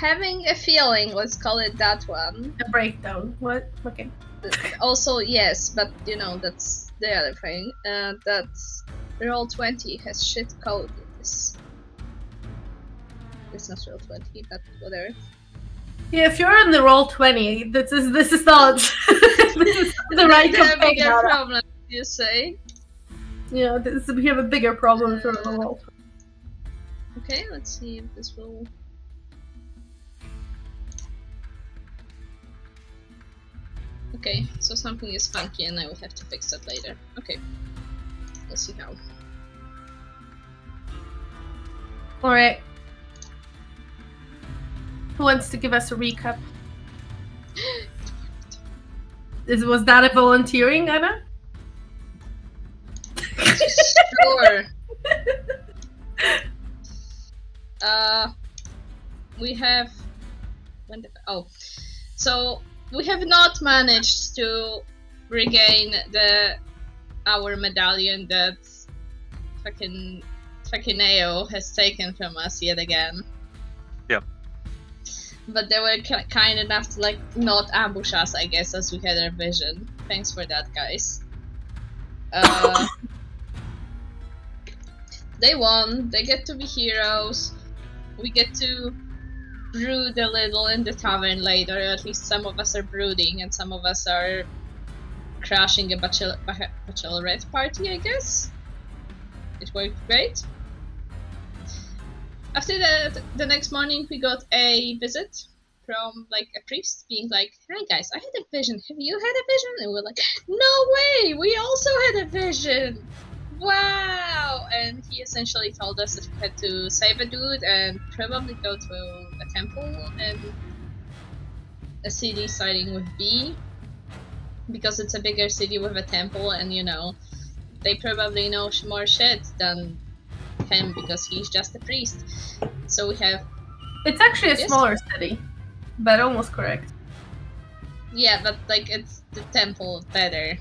having a feeling, let's call it that one. A breakdown. What? Okay. Also, yes, but you know, that's the other thing. That Roll20 has shit code. It's not Roll20, but whatever. Yeah, if you're on the Roll20, this is not this is the right The campaign. bigger problem, you say? Yeah, we have a bigger problem if you're on the Roll20. Okay, let's see if this will. Okay, so something is funky and I will have to fix that later. Okay, we'll see how. Alright. Who wants to give us a recap? Was that a volunteering, Anna? Sure. We have. So we have not managed to regain our medallion that fucking Ao has taken from us yet again. Yep. But they were kind enough to like not ambush us, I guess, as we had our vision. Thanks for that, guys. They won. They get to be heroes. We get to brood a little in the tavern later. At least some of us are brooding, and some of us are crashing a bachelorette party, I guess. It worked great. After the next morning, we got a visit from like a priest being like, "Hi guys, I had a vision. Have you had a vision?" And we're like, "No way! We also had a vision! Wow!" And he essentially told us that we had to save a dude and probably go to a temple and a city starting with B, because it's a bigger city with a temple, and you know, they probably know more shit than him because he's just a priest. So we have. It's actually a smaller city, but almost correct. Yeah, but like it's the temple better.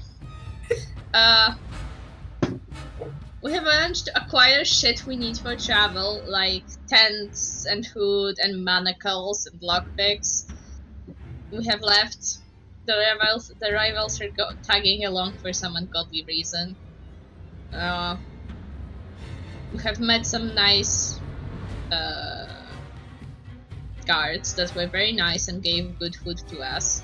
We have managed to acquire shit we need for travel, like tents and food and manacles and lockpicks. We have left. The rivals are tagging along for some ungodly reason. We have met some nice guards that were very nice and gave good food to us.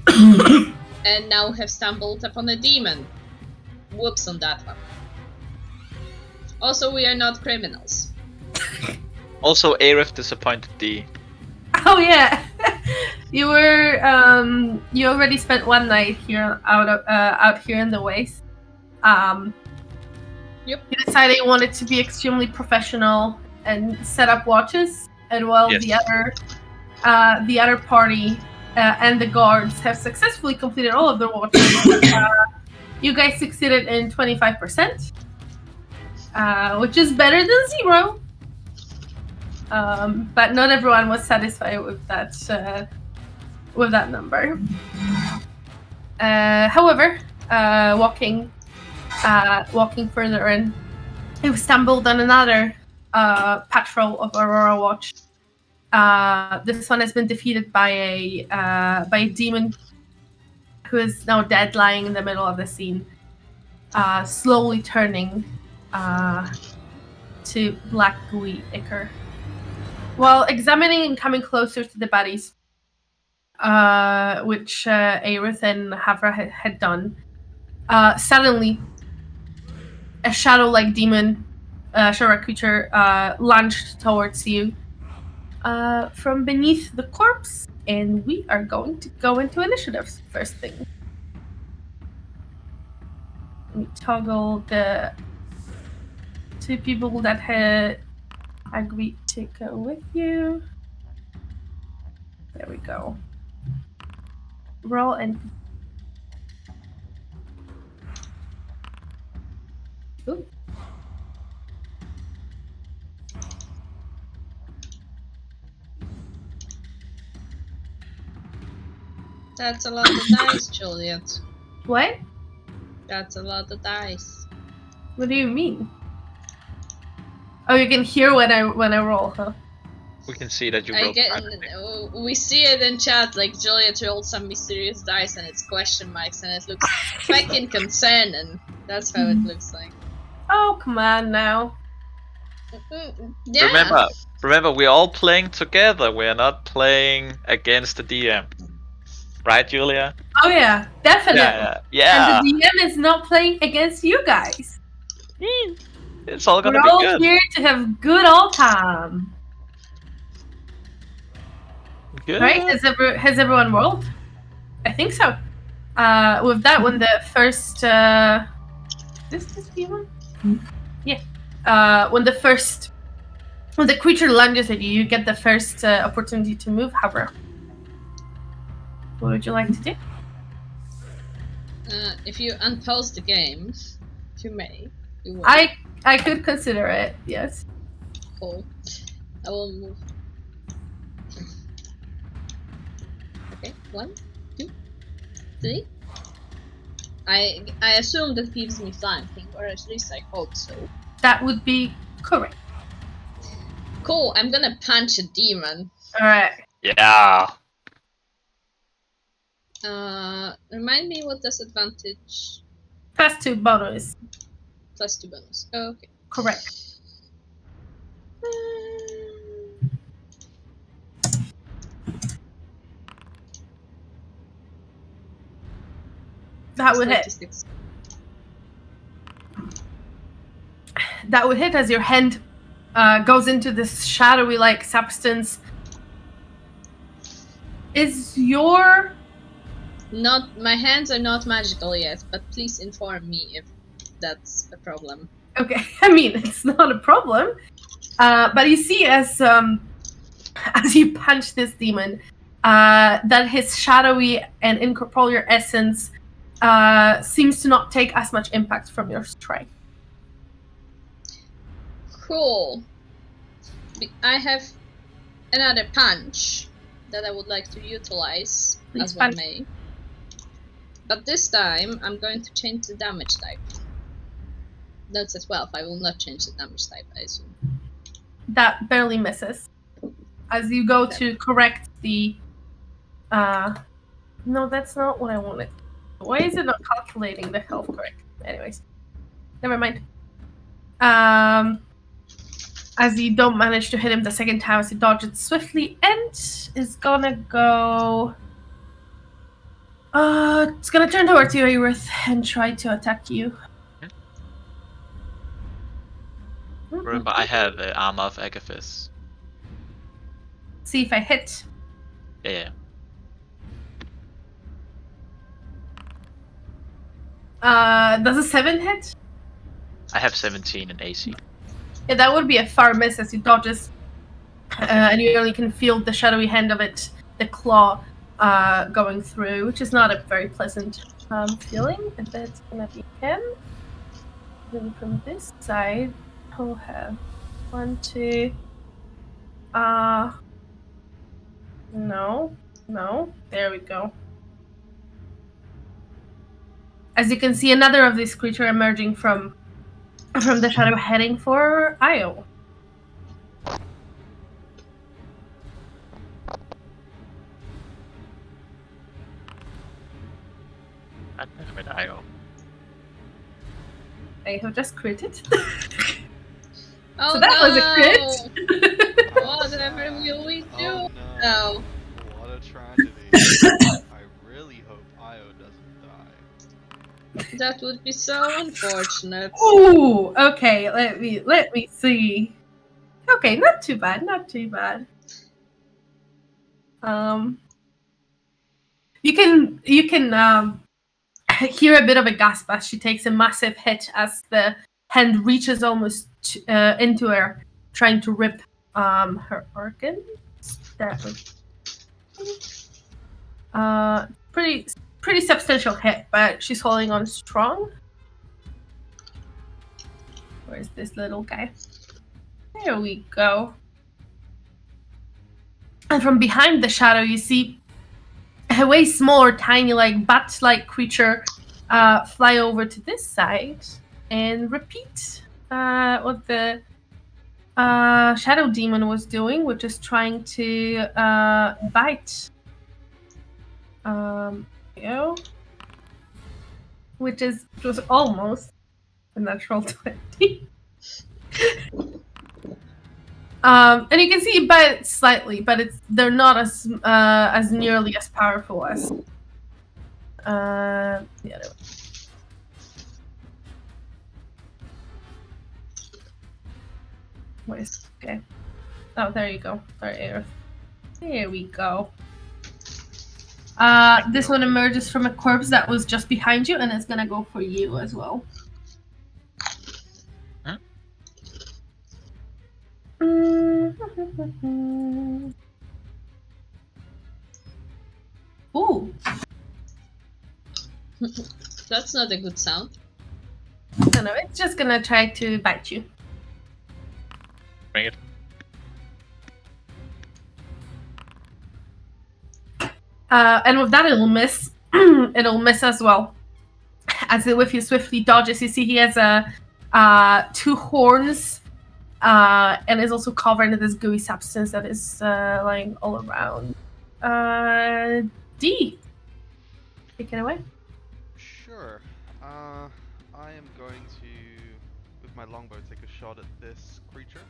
And now have stumbled upon a demon. Whoops on that one. Also, we are not criminals. Also, Aerith disappointed D. Oh yeah, you were you already spent one night here out here in the waste. Yep. You decided you wanted to be extremely professional and set up watches, and while Yes. the other party and the guards have successfully completed all of their watches, you guys succeeded in 25%, which is better than 0. But not everyone was satisfied with that number. However, walking further in, you stumbled on another patrol of Aurora Watch. This one has been defeated by a demon who is now dead, lying in the middle of the scene, slowly turning to black gooey ichor. While examining and coming closer to the bodies, which Aerith and Havra had done, suddenly a shadow-like demon, shadow creature, lunged towards you from beneath the corpse, and we are going to go into initiatives first thing. Let me toggle the 2 people that had agreed to go with you. There we go. Roll and. Ooh. That's a lot of dice, Juliet. What? That's a lot of dice. What do you mean? Oh, you can hear when I roll, huh? We can see that you I broke get. everything. We see it in chat. Like Juliet rolled some mysterious dice, and it's question marks, and it looks fucking concerning. That's how it looks like. Oh, come on now. Yeah. Remember, we're all playing together. We're not playing against the DM. Right, Julia? Oh yeah, definitely. Yeah. And the DM is not playing against you guys. It's all gonna We're be all good. here to have good old time. Good. Right? Has everyone rolled? I think so. With that one, the first this the one? Yeah. When the creature lunges at you, you get the first opportunity to move. However, what would you like to do? If you unpause the game, you may. You will. I could consider it. Yes. Cool. I will move. Okay, 1, 2, 3. I assume that gives me flanking, or at least I hope so. That would be correct. Cool, I'm gonna punch a demon. Alright. Yeah. Remind me what disadvantage? +2 bonus. +2 bonus. Okay. Correct. That would hit. 36. That would hit as your hand goes into this shadowy like substance. Is your Not my hands are not magical yet, but please inform me if that's a problem. okay? I mean, it's not a problem. But you see, as you punch this demon, that his shadowy and incorporeal essence seems to not take as much impact from your strike. Cool. I have another punch that I would like to utilize Please as one punch. may. But this time I'm going to change the damage type. That's a 12. I will not change the damage type, I assume. That barely misses. As you go to correct the no, that's not what I wanted. Why is it not calculating the health correct? Anyways. Never mind. As you don't manage to hit him the second time, as you dodge it swiftly, and is gonna go. It's gonna turn towards you, Aerith, and try to attack you. Remember, I have the armor of Agathis. See if I hit. Yeah. Does a 7 hit? I have 17 in AC. Yeah, that would be a far miss as you dodges, and you only can feel the shadowy hand of it, the claw, going through, which is not a very pleasant feeling. And that's gonna be him. Then from this side, I'll have 1, 2. No. There we go. As you can see, another of these creatures emerging from the shadow, heading for Io. I don't know where I go. I have just critted. Oh So that no! was a crit. Whatever will we do Oh now? no. What a tragedy. I really hope Io doesn't die. That would be so unfortunate. Ooh, okay. Let me see. Okay, not too bad. You can hear a bit of a gasp as she takes a massive hit as the hand reaches almost into her, trying to rip her organs. That was pretty substantial hit, but she's holding on strong. Where's this little guy? There we go. And from behind the shadow, you see a way smaller, tiny, like bat-like creature fly over to this side and repeat what the Shadow Demon was doing, which is trying to bite. Which was almost a natural 20. And you can see it bite slightly, but they're not as nearly as powerful as the other one. Where's okay? Oh, there you go. There we go. This one emerges from a corpse that was just behind you, and it's gonna go for you as well. Huh? Ooh. That's not a good sound. No, it's just gonna try to bite you. Bring it. And with that, it'll miss. It'll miss as well. As the Whiffy swiftly dodges, you see he has two horns, and is also covered in this gooey substance that is lying all around. D. Take it away. Sure. I am going to, with my longbow, take a shot at this creature.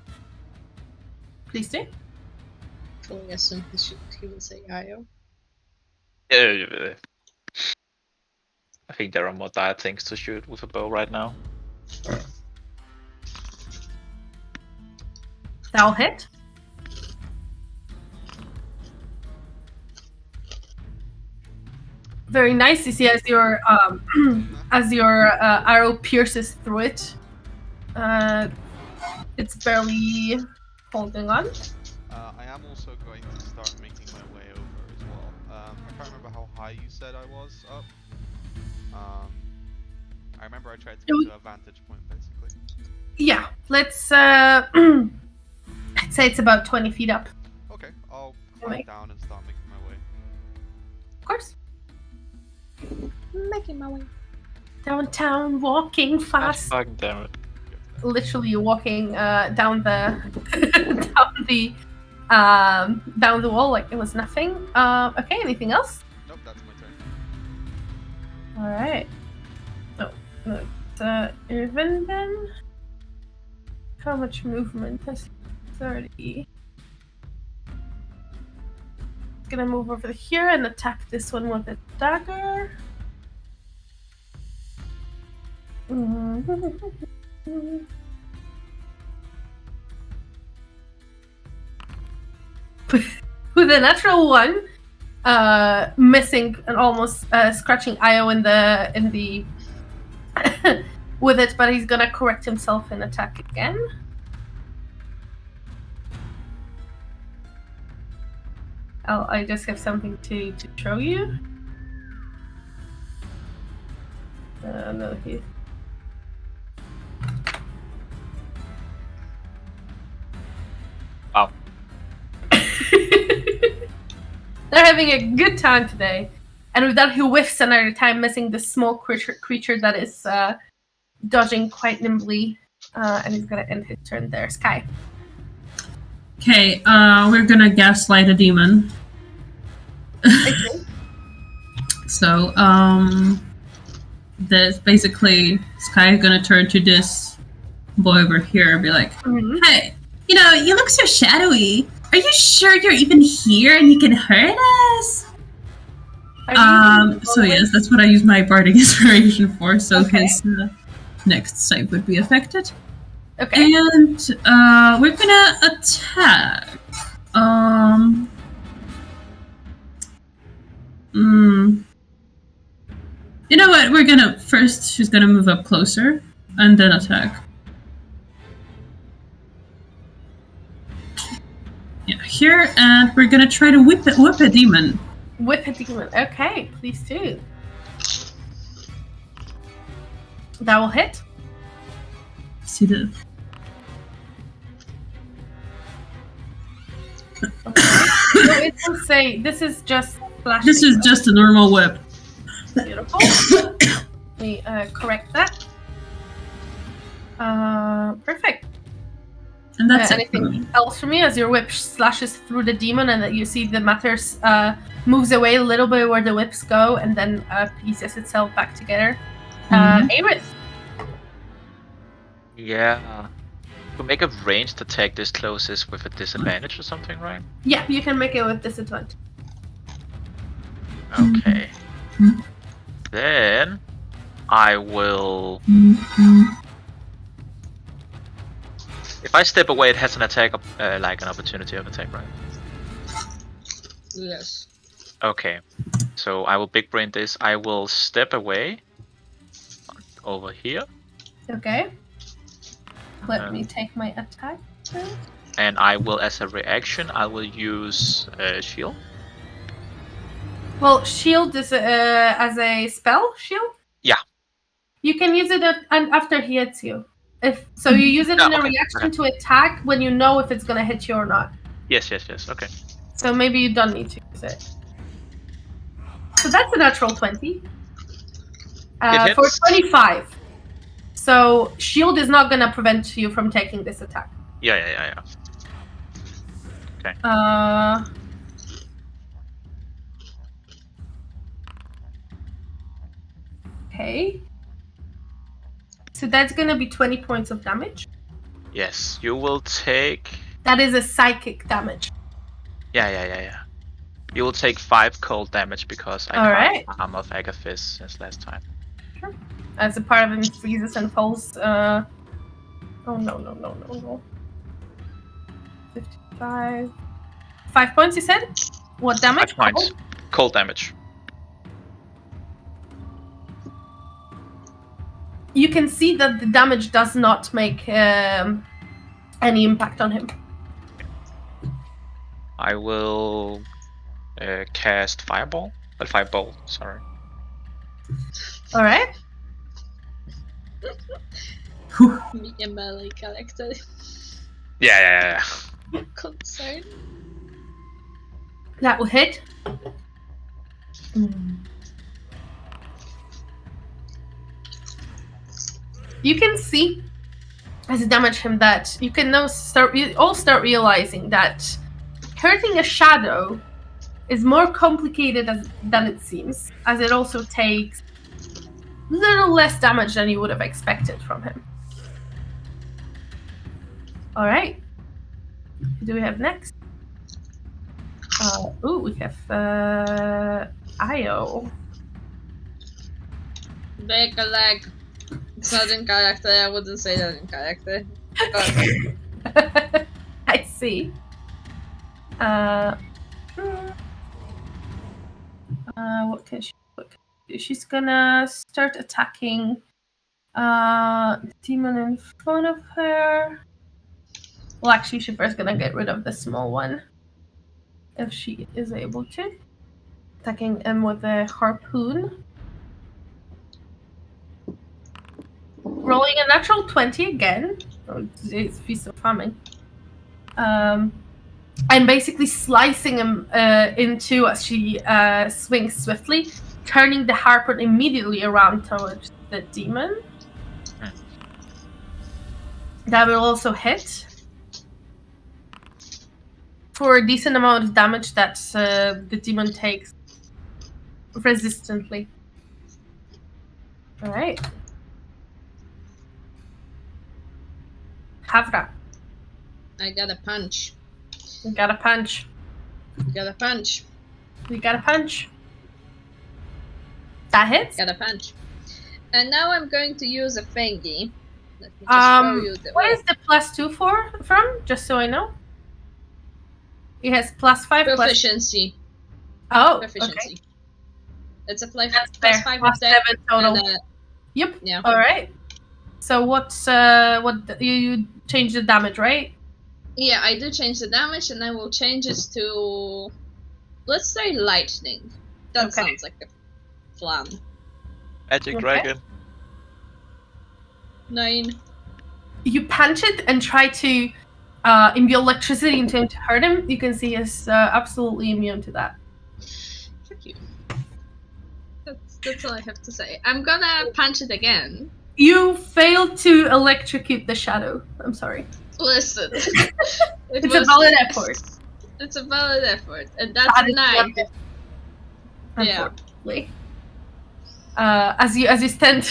Please do. Fully assume he will say Io. I think there are more dire things to shoot with a bow right now. That'll hit. Very nice. You see as your arrow pierces through it. It's barely holding on. I am also going to start making my way over as well. I can't remember how high you said I was up. I remember I tried to get to a vantage point, basically. Yeah, let's I'd say it's about 20 feet up. Okay, I'll climb down and start making my way. Of course. Making my way. Downtown, walking fast. Fucking damn it. Literally walking down the down the wall like it was nothing. Okay, anything else? Nope, that's my turn. All right. No, it's Irvin then. How much movement? That's 30. Gonna move over here and attack this one with a dagger. With a natural one, missing and almost scratching Io in the with it, but he's gonna correct himself and attack again. I just have something to show you. No, he's. Wow. They're having a good time today. And with that, he whiffs another time, missing the small creature that is dodging quite nimbly. And he's gonna end his turn there. Sky. Okay, we're gonna gaslight a demon. Okay. So, this basically, Sky is gonna turn to this boy over here and be like, hey, you know, you look so shadowy. Are you sure you're even here and you can hurt us? So yes, that's what I use my bardic inspiration for, so his next save would be affected. Okay. And we're gonna attack. You know what? We're gonna first. She's gonna move up closer and then attack. Yeah, here, and we're gonna try to whip a demon. Whip a demon. Okay, please do. That will hit. See the. Okay. So it will say this is just flashing. This is just a normal whip. Beautiful. Let me correct that. Perfect. And that's it. Anything else from you as your whip slashes through the demon and that you see the matters moves away a little bit where the whips go and then pieces itself back together. Aerith. Yeah. To make a ranged attack this close is with a disadvantage or something, right? Yeah, you can make it with disadvantage. Okay. Then I will. If I step away, it has an attack, like an opportunity of attack, right? Yes. Okay. So I will big brain this. I will step away over here. Okay. Let me take my attack. And I will, as a reaction, I will use shield. Well, shield is as a spell shield. Yeah. You can use it after he hits you. If so, you use it in a reaction to attack when you know if it's gonna hit you or not. Yes. Okay. So maybe you don't need to use it. So that's a natural 20 for 25. So shield is not gonna prevent you from taking this attack. Yeah. Okay. Okay. So that's gonna be 20 points of damage. Yes, you will take. That is a psychic damage. Yeah. You will take 5 cold damage because I Alright. can't arm of Agathis since last time. Sure. As a part of him freezes and falls. Oh no. 55. 5 points, you said? What damage? 5 points. Cold damage. You can see that the damage does not make any impact on him. I will cast Fireball. Firebolt, sorry. Alright. Me and melee character. Yeah. Concern. That will hit. You can see as you damage him that you can now start realizing that hurting a shadow is more complicated than it seems, as it also takes a little less damage than you would have expected from him. Alright. Who do we have next? We have Io. Break a leg. It's not in character, I wouldn't say that in character. But I see. What can she do? She's gonna start attacking the demon in front of her. Well, actually, she's first gonna get rid of the small one. If she is able to. Attacking him with a harpoon. Rolling a natural 20 again. Oh, it's Feast of Famine. And basically slicing him in two as she swings swiftly, turning the harpoon immediately around towards the demon. That will also hit for a decent amount of damage that the demon takes resistantly. Alright. Havra. I got a punch. You got a punch. Got a punch. You got a punch. That hits. Got a punch. And now I'm going to use a thingy. Let me just show you the what is the +2 from? Just so I know. He has +5 proficiency. Proficiency. Okay. It's a +5 +7 with that. total. And, Yep. yeah. All right. So what you change the damage, right? Yeah, I do change the damage, and I will change it to, let's say, lightning. That sounds like a plan. Magic Dragon. 9. You punch it and try to imbue electricity into him to hurt him. You can see he's absolutely immune to that. Fuck you. That's all I have to say. I'm gonna punch it again. You failed to electrocute the shadow. I'm sorry. Listen. It's a valid effort. It's a valid effort, and that's That a is 9. not- Yeah. Unfortunately. As you stand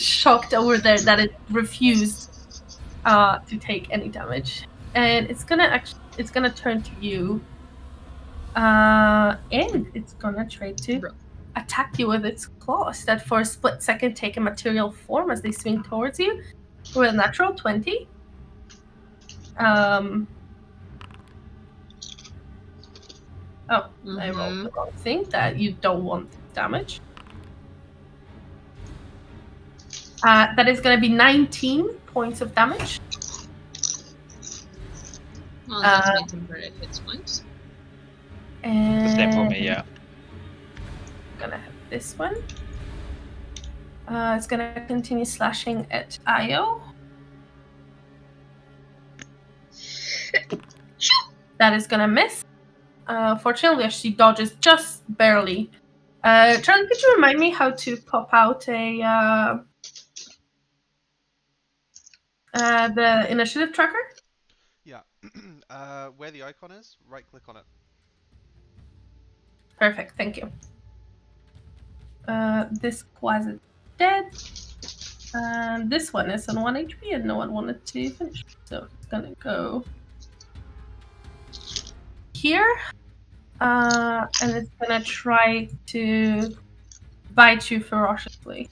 shocked over there that it refused to take any damage. And it's gonna turn to you. And it's gonna try to attack you with its claws that for a split second take a material form as they swing towards you with a natural 20. I rolled the wrong thing. That you don't want damage. That is going to be 19 points of damage. Well, that's made temporary hit points. And The same for me, yeah. I'm gonna have this one. It's gonna continue slashing at Io. That is gonna miss. Fortunately, she dodges just barely. Charlie, could you remind me how to pop out a the initiative tracker? Yeah. Where the icon is, right-click on it. Perfect, thank you. This quasi is dead. And this one is on 1 HP and no one wanted to finish. So it's gonna go here. And it's gonna try to bite you ferociously.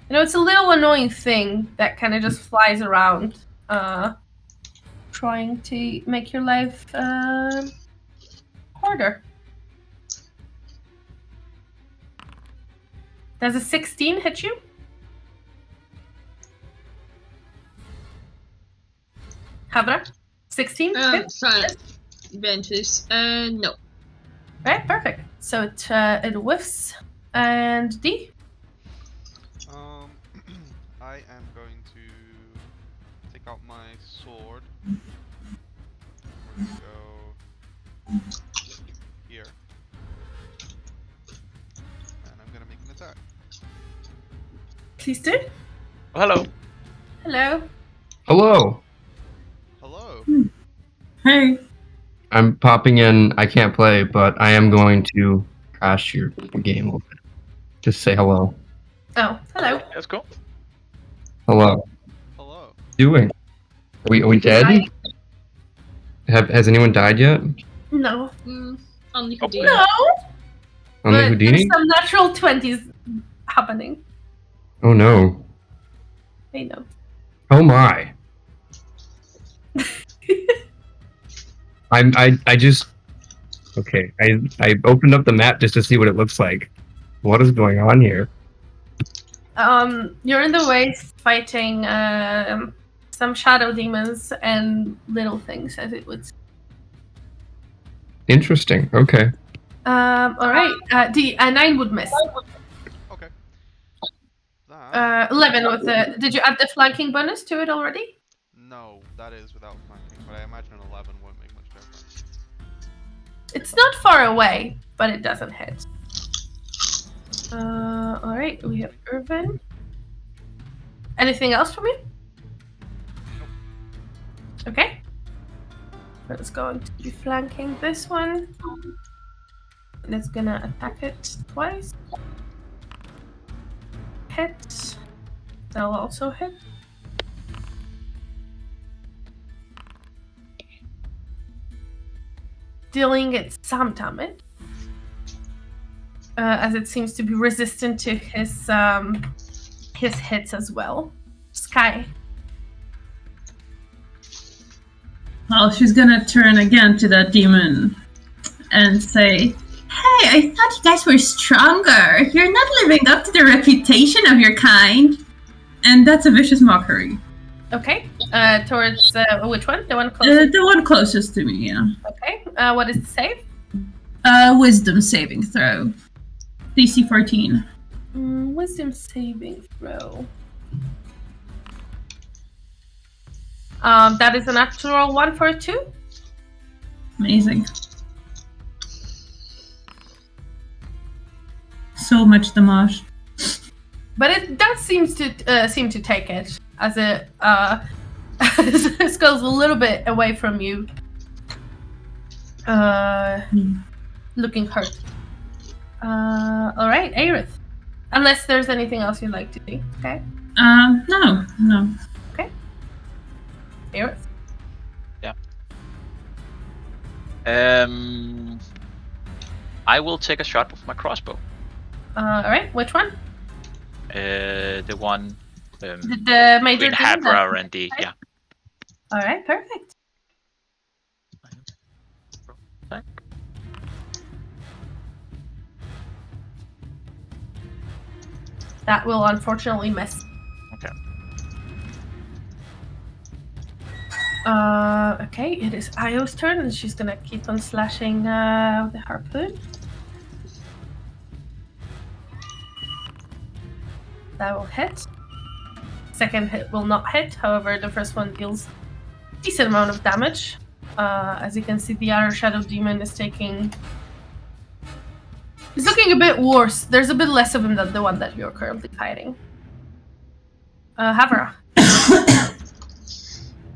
You know, it's a little annoying thing that kind of just flies around, trying to make your life harder. Does a 16 hit you? Havra? 16 hit? Fine. Ventus. No. Right, perfect. So it whiffs. And D? I am going to take out my sword. We're gonna go here. And I'm gonna make an attack. Please do. Oh, hello. Hello. Hello. Hello! Hey. I'm popping in. I can't play, but I am going to crash your game a little bit. Just say hello. Oh, hello. That's cool. Hello. Hello. Doing? Are we dead? Hi. Has anyone died yet? No. Only Houdini. No! Only But Houdini? there's some natural 20s happening. Oh no. I know. Oh my. I just okay. I opened up the map just to see what it looks like. What is going on here? You're in the waste fighting some shadow demons and little things, as it would. Interesting. Okay. All right. A 9 would miss. Okay. That... 11 with the. Did you add the flanking bonus to it already? No, that is without flanking, but I imagine an 11 won't make much difference. It's not far away, but it doesn't hit. All right. We have Irvin. Anything else from you? Okay. It's going to be flanking this one. And it's gonna attack it twice. Hit. That'll also hit. Dealing it some damage. As it seems to be resistant to his hits as well. Sky. Well, she's gonna turn again to that demon and say, "Hey, I thought you guys were stronger. You're not living up to the reputation of your kind." And that's a vicious mockery. Okay. Towards which one? The one closest? The one closest to me, yeah. Okay. What is the save? Wisdom saving throw. DC 14. Wisdom saving throw. That is a natural 1 for a 2. Amazing. So much damage. But it does seem to take it as it Skull's a little bit away from you. Looking hurt. Alright, Aerith. Unless there's anything else you'd like to do, okay? No. Aerith? I will take a shot with my crossbow. Alright, which one? The one The major between demon? Havra and the Alright, perfect. That will unfortunately miss. Okay. Okay, it is Io's turn, and she's gonna keep on slashing with the harpoon. That will hit. Second hit will not hit, however, the first one deals a decent amount of damage. As you can see, the other Shadow Demon is taking... He's looking a bit worse. There's a bit less of him than the one that you're currently fighting. Havra.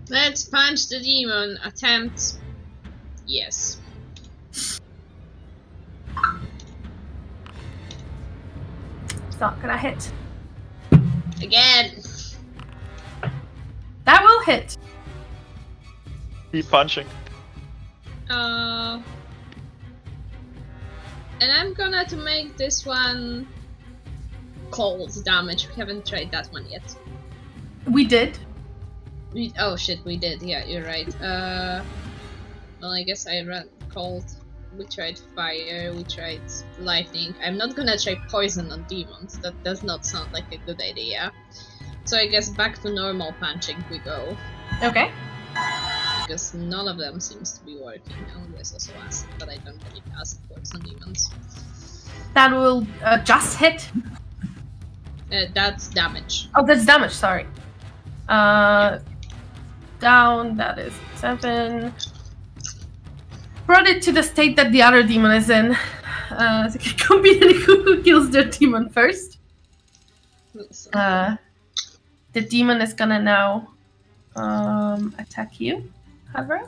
Let's punch the demon. Attempt. Yes. It's not gonna hit. Again. That will hit. Keep punching. And I'm gonna to make this one cold damage. We haven't tried that one yet. We did. Oh shit, we did. Yeah, you're right. Well, I guess I ran cold. We tried fire. We tried lightning. I'm not gonna try poison on demons. That does not sound like a good idea. So I guess back to normal punching we go. Okay. Because none of them seems to be working. Oh, there's also acid, but I don't believe acid works on demons. That will just hit. That's damage. Oh, that's damage, sorry. Down, that is 7. Brought it to the state that the other demon is in. So competing who kills their demon first. The demon is gonna now attack you, Havra.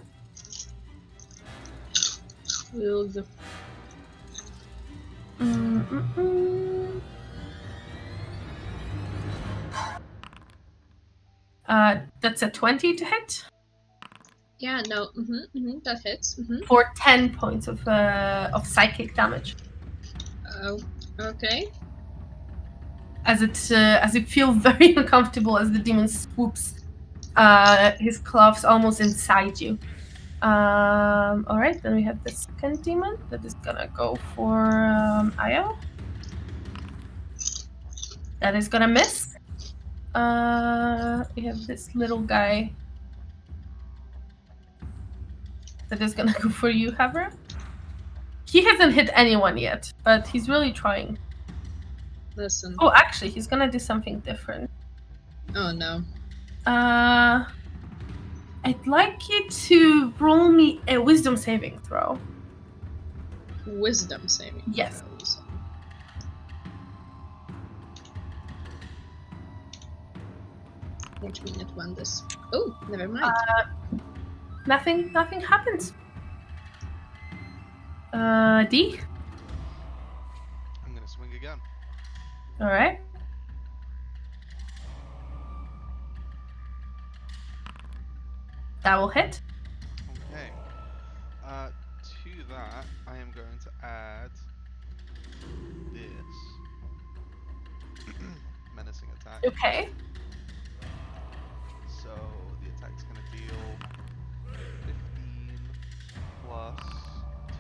Will do. That's a 20 to hit Yeah, no, that hits. for 10 points of psychic damage. Oh, okay. As it feels very uncomfortable as the demon swoops his claws almost inside you. All right, then we have the second demon that is gonna go for Io. That is gonna miss. We have this little guy that is gonna go for you, Havra. He hasn't hit anyone yet, but he's really trying. Listen. Oh, actually, he's gonna do something different. Oh no. I'd like you to roll me a wisdom saving throw. Wisdom saving. Yes. throws. Which minute one this? Oh, never mind. Nothing happens. D? I'm gonna swing again. Alright. That will hit. Okay. To that, I am going to add this menacing attack. Okay. So the attack's gonna deal 15 plus 2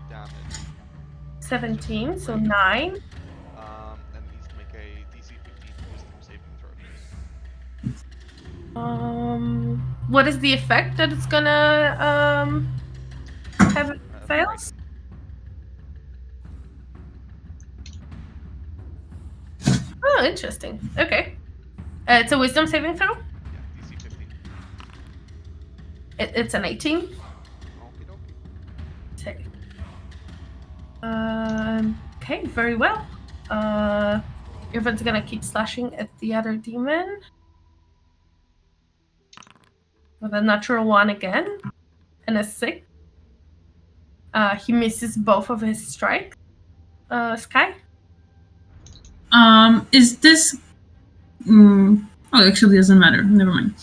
damage. 17, so 9. And it needs to make a DC 15 wisdom saving throw. What is the effect that it's gonna have it fails? Oh, interesting. Okay. It's a wisdom saving throw? Yeah, DC 15. It's an 18. Okie dokie. Okay. Okay, very well. Irvin's gonna keep slashing at the other demon. with a natural 1 again, and a 6. He misses both of his strikes. Sky? Is this... oh, actually, it doesn't matter. Never mind.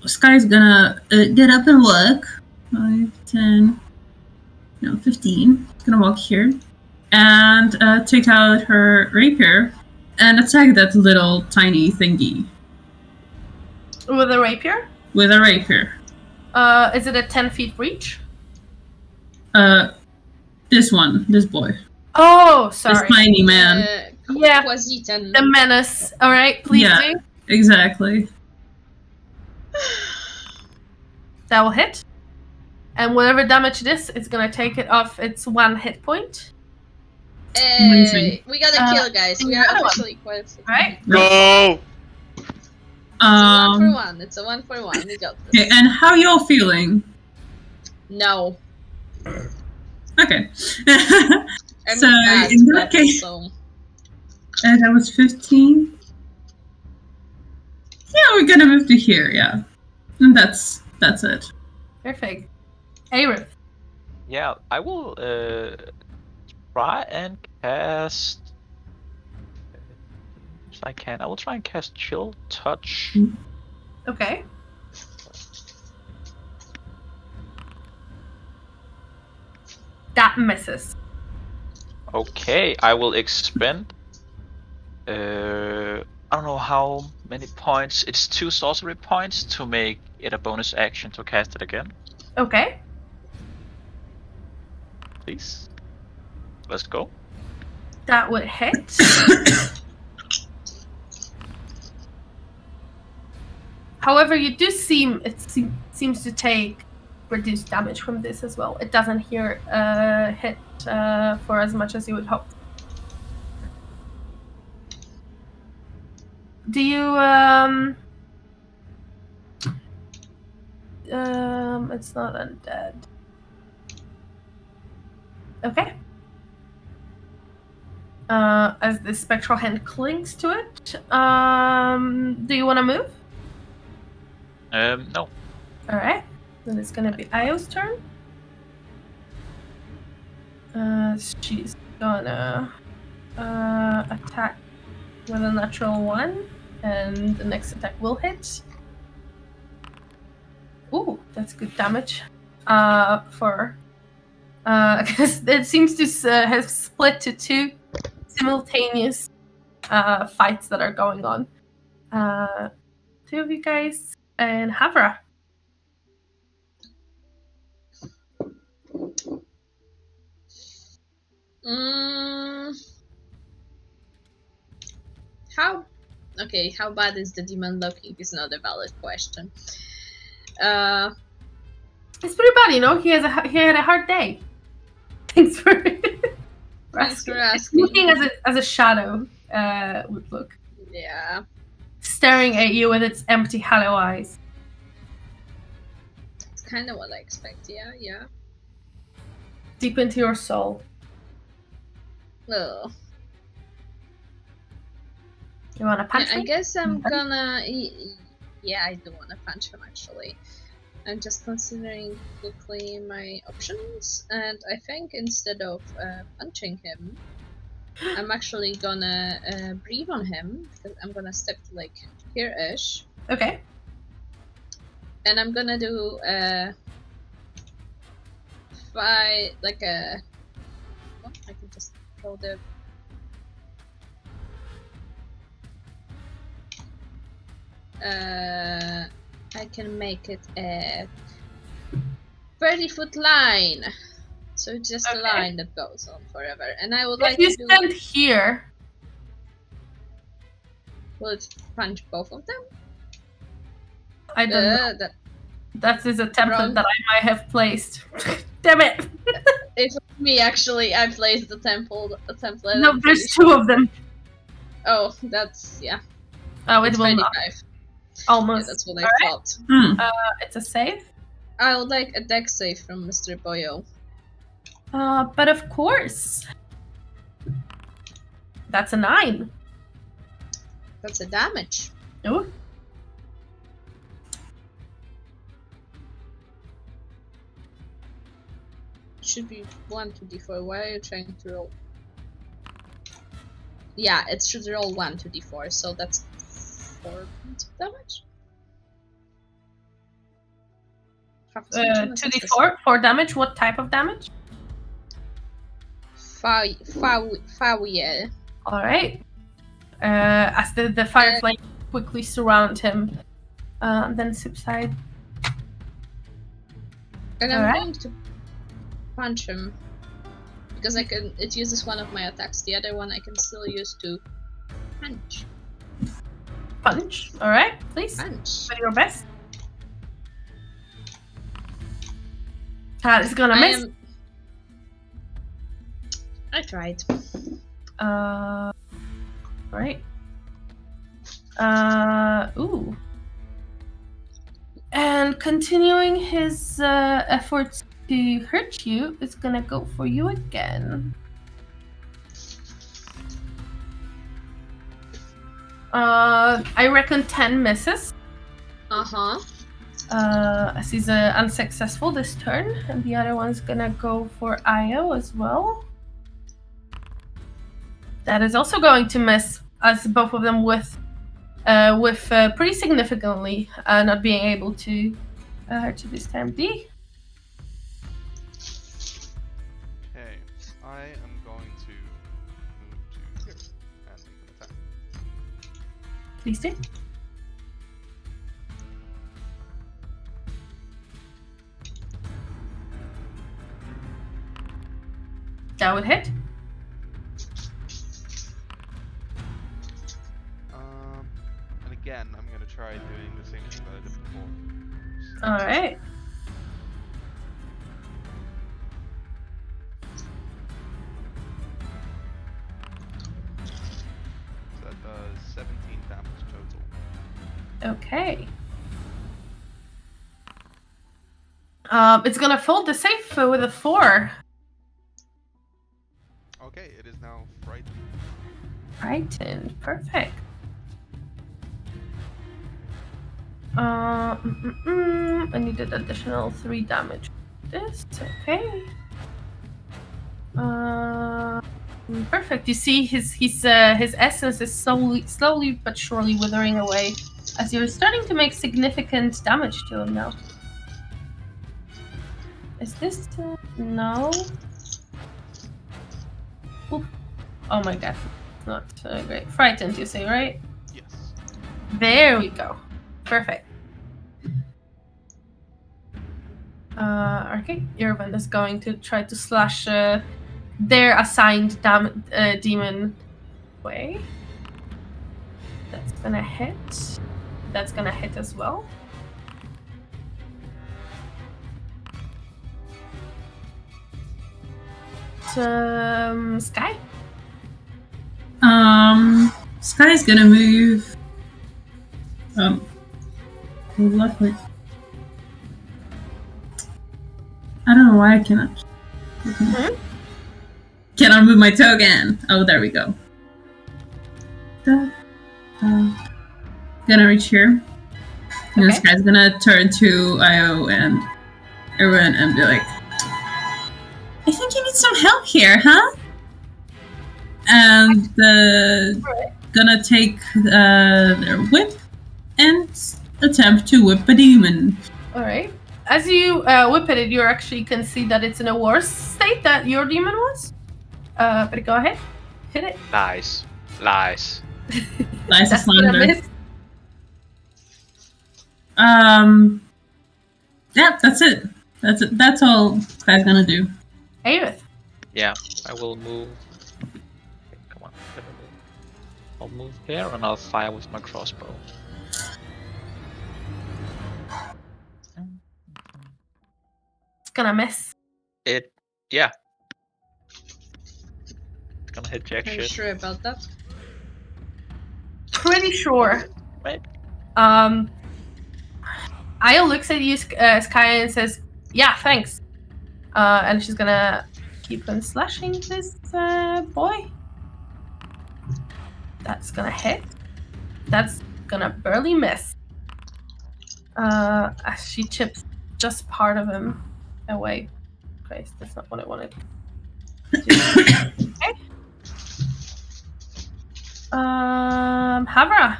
Sky's gonna get up and walk. 5, 10... No, 15. Gonna walk here. And take out her rapier and attack that little tiny thingy. With a rapier? With a rapier. Is it a 10 feet reach? This one. This boy. Oh, sorry. This tiny man. Yeah. Quasitan. The menace. Alright, please Yeah. do. Exactly. That will hit. And whatever damage it is, it's gonna take it off its 1 hit point. Amazing. We gotta kill, guys. We are another one. officially quite. Alright? Go! It's a 1 for 1. It's a 1 for 1. We got this. Okay, and how y'all feeling? No. Okay. I'm So, mad, in that but case- also- That was 15. Yeah, we're gonna move to here, yeah. And that's it. Perfect. Aerith. Yeah, I will try and cast. If I can, I will try and cast Chill Touch. Okay. That misses. Okay, I will expend. I don't know how many points. It's 2 sorcery points to make it a bonus action to cast it again. Okay. Please. Let's go. That would hit. However, you do seems to take reduced damage from this as well. It doesn't hit for as much as you would hope. Do you it's not undead. Okay. As the spectral hand clings to it, do you want to move? No. All right. Then it's gonna be Io's turn. She's gonna attack with a natural 1, and the next attack will hit. Ooh, that's good damage. For because it seems to have split to 2 simultaneous fights that are going on. 2 of you guys and Havra. How bad is the demon looking is not a valid question. It's pretty bad, you know. He had a hard day. Thanks for Thanks for asking. looking as a shadow would look, Yeah. staring at you with its empty hollow eyes. It's kind of what I expect. Yeah. Deep into your soul. Ugh. You want to punch I me? guess I'm gonna. Yeah, I do want to punch him actually. I'm just considering quickly my options, and I think instead of punching him, I'm actually gonna breathe on him. I'm gonna step to like here-ish, Okay. and I'm gonna do fight like a. Oh, I can just throw the. I can make it a 30-foot line, so it's just a line that goes on forever. And I would like If you to do. stand here, Will it punch both of them? I don't know. That is a template wrong. that I might have placed. Damn it! It was me actually. I placed the template. No, there's 2 of them. Oh, that's yeah. Oh, it It's will 25. not. Yeah, Almost. that's what I Alright. thought. It's a save. I would like a dex save from Mr. Boyo. But of course. That's a 9. That's a damage. Ooh. should be 1 2d4. Why are you trying to roll? Yeah, it should roll 1 2d4, so that's 4 points of damage. Half a speech on a success. 2d4 for damage. What type of damage? Foul. All right. As the fire flame quickly surround him, then subside. And I'm Alright. going to punch him because I can. It uses one of my attacks. The other one I can still use to punch. Punch. All right, please. Punch. Do your best. That is gonna miss. I tried. Right. Ooh. And continuing his efforts to hurt you, is gonna go for you again. I reckon 10 misses. Uh-huh. As he's unsuccessful this turn, and the other one's gonna go for Io as well. That is also going to miss, as both of them with pretty significantly not being able to hurt you this time. D. Okay, I am going to move to here and make an attack. Please do. That would hit. And again, I'm gonna try doing the same thing that I did before. All right. So that does 17 damage total. Okay. It's gonna fold the safe with a 4. Okay, it is now frightened. Frightened. Perfect. I needed additional 3 damage. This okay. Perfect. You see his essence is slowly but surely withering away as you're starting to make significant damage to him now. Is this no? Oof. Oh my god, not great. Frightened, you say, right? Yes. There we go. Perfect. Okay, Irvin is going to try to slash their assigned demon way. That's gonna hit. That's gonna hit as well. Sky? Sky's gonna move. Lovely. I don't know why I cannot. Cannot move my token. Oh, there we go. Gonna reach here. And this guy's gonna turn to Io and Irwin and be like, I think you need some help here, huh? And gonna take their whip and attempt to whip a demon. Alright. As you whip at it, you actually can see that it's in a worse state that your demon was. But go ahead. Hit it. Lies. Lies. Nice That's gonna slander. miss. Yeah, that's it. That's it. That's all Sky's gonna do. Aerith. Yeah, I will move. Okay, come on, let me move. I'll move here and I'll fire with my crossbow. It's gonna miss. Yeah. It's gonna hit jack Are you shit. sure about that? Pretty sure. Right. Io looks at you, Sky, and says, "Yeah, thanks." And she's gonna keep on slashing this boy. That's gonna hit. That's gonna barely miss. As she chips just part of him away. Christ, that's not what I wanted. Okay. Havra.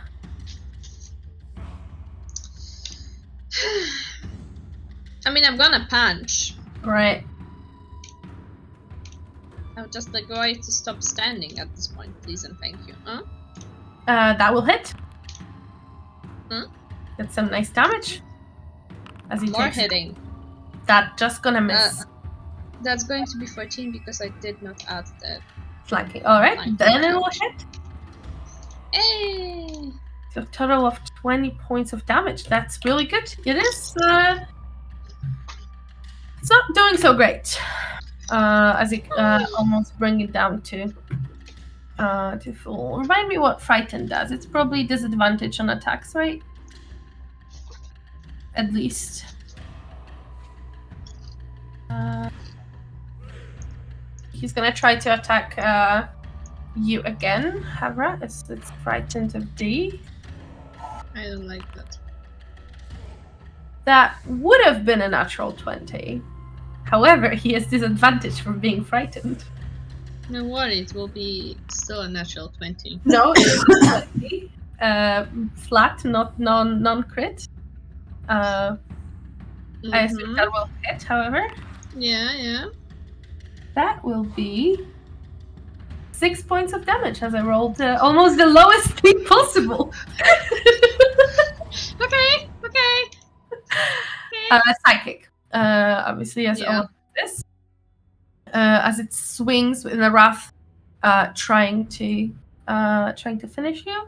I mean, I'm gonna punch. Right. I'm just the guy to stop standing at this point, please and thank you. Huh? That will hit. Hmm? That's some nice damage. As he More takes hitting. that, just gonna miss. That's going to be 14 because I did not add the. Flanking. Alright, Flanking then it will damage. hit. Hey! So a total of 20 points of damage. That's really good. It is it's not doing so great. As it almost bring it down to full. Remind me what Frighten does. It's probably disadvantage on attacks, right? At least. He's gonna try to attack you again, Havra. It's Frightened of D. I don't like that. That would have been a natural 20. However, he has disadvantage from being frightened. No worry, it will be still a natural 20. No, it's 20. Flat, not non-crit. I assume that will hit, however. Yeah. That will be 6 points of damage as I rolled almost the lowest thing possible. Okay. Psychic. Obviously, as all of this. As it swings in a wrath, trying to finish you.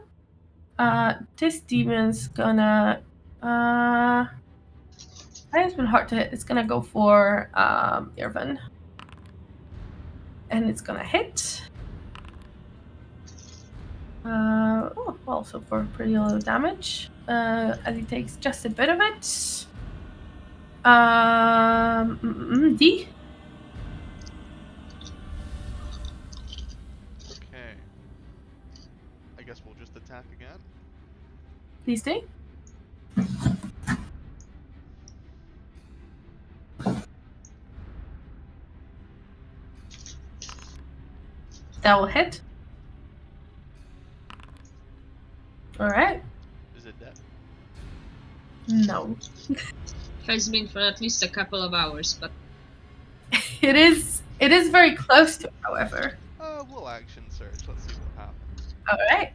This demon's gonna. It's been hard to hit. It's gonna go for Irvin, and it's gonna hit. Also for pretty low damage. As he takes just a bit of it. D. Okay. I guess we'll just attack again. Please do. That will hit. Alright. Is it dead? No. Has been for at least a couple of hours, but It is very close to it, however. We'll action search. Let's see what happens. Alright.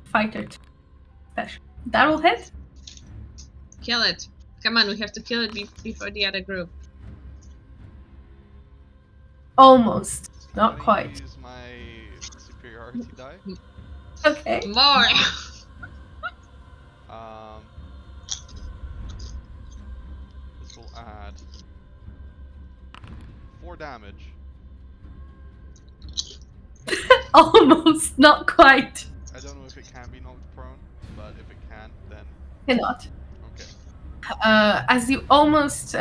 Fighter special. That will hit. kill it. Come on, we have to kill it before the other group. Almost. Not Can I quite. use my superiority die? Okay. More! This will add 4 damage. Almost. Not quite. I don't know if it can be knocked prone, but if it can, then Cannot. okay. As you almost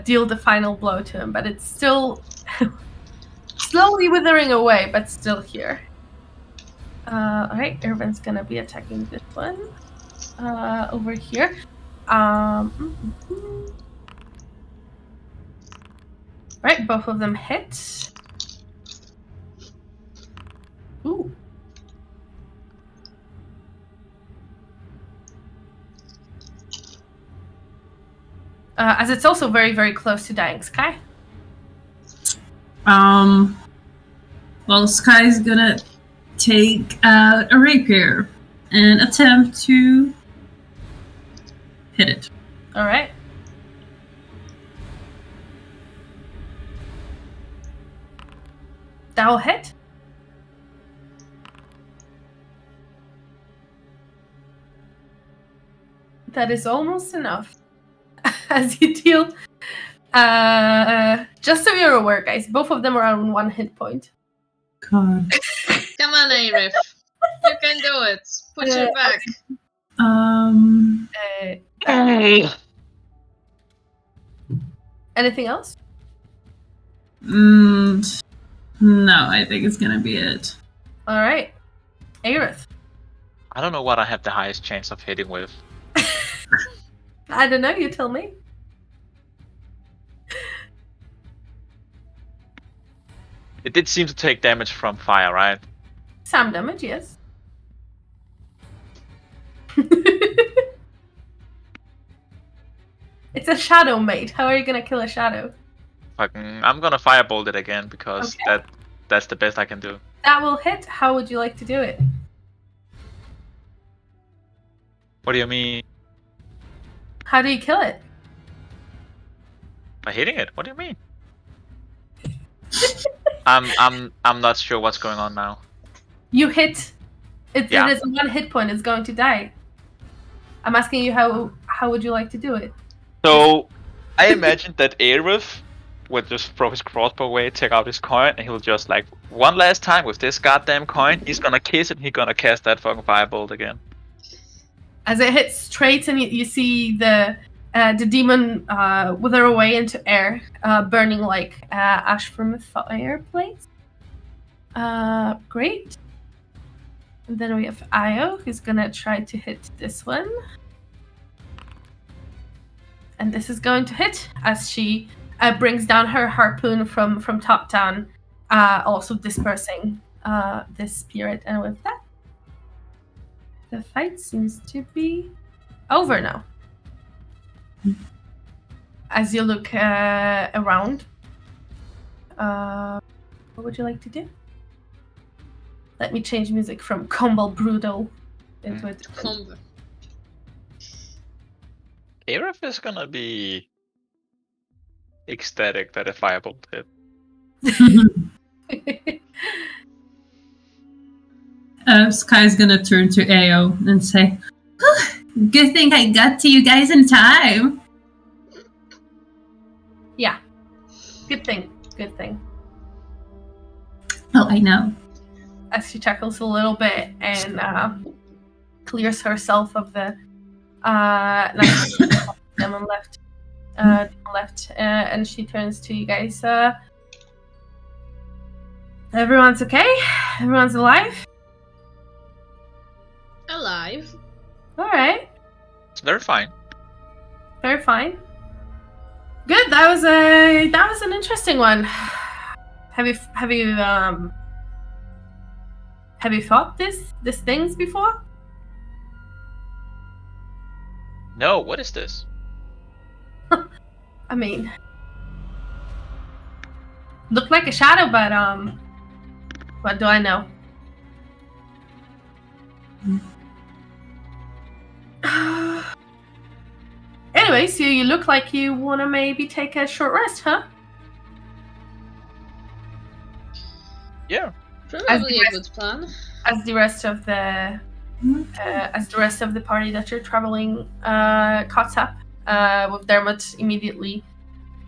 deal the final blow to him, but it's still slowly withering away, but still here. Alright, Irvin's gonna be attacking this one over here. Right, both of them hit. Ooh. As it's also very, very close to dying. Sky? Well, Sky's gonna take out a rapier and attempt to hit it. Alright. That will hit. That is almost enough. As you deal... just so you're aware, guys, both of them are on 1 hit point. God. Come on, Arif. You can do it. Put your back. Anything else? No, I think it's gonna be it. All right, Aerith. I don't know what I have the highest chance of hitting with. I don't know. You tell me. It did seem to take damage from fire, right? Some damage, yes. It's a shadow, mate. How are you gonna kill a shadow? Fucking, I'm gonna firebolt it again because Okay. that's the best I can do. That will hit. How would you like to do it? What do you mean? How do you kill it? By hitting it? What do you mean? I'm not sure what's going on now. You hit. It Yeah. is 1 hit point. It's going to die. I'm asking you how would you like to do it? So I imagined that Aerith would just throw his crossbow away, take out his coin, and he'll just like one last time with this goddamn coin. He's gonna kiss it. He's gonna cast that fucking firebolt again. As it hits straight, and you see the demon wither away into air, burning like ash from a fireplace. Great. And then we have Io, who's gonna try to hit this one. And this is going to hit as she brings down her harpoon from top down, also dispersing this spirit. And with that, the fight seems to be over now. As you look around, what would you like to do? Let me change music from Combo Brutal into a different. Combo. Aerith is gonna be ecstatic that a firebolt hit. Sky's gonna turn to Ao and say, "Good thing I got to you guys in time." Yeah. Good thing. Good thing. Oh, I know. As she chuckles a little bit and clears herself of the demon left, and she turns to you guys. Everyone's okay? Everyone's alive? Alive. All right. It's very fine. Very fine. Good. That was an interesting one. Have you fought these things before? No, what is this? I mean, looked like a shadow, but what do I know? Anyway, so you look like you want to maybe take a short rest, huh? Yeah. Probably a good plan. As the rest of the party that you're traveling caught up, with Dermot immediately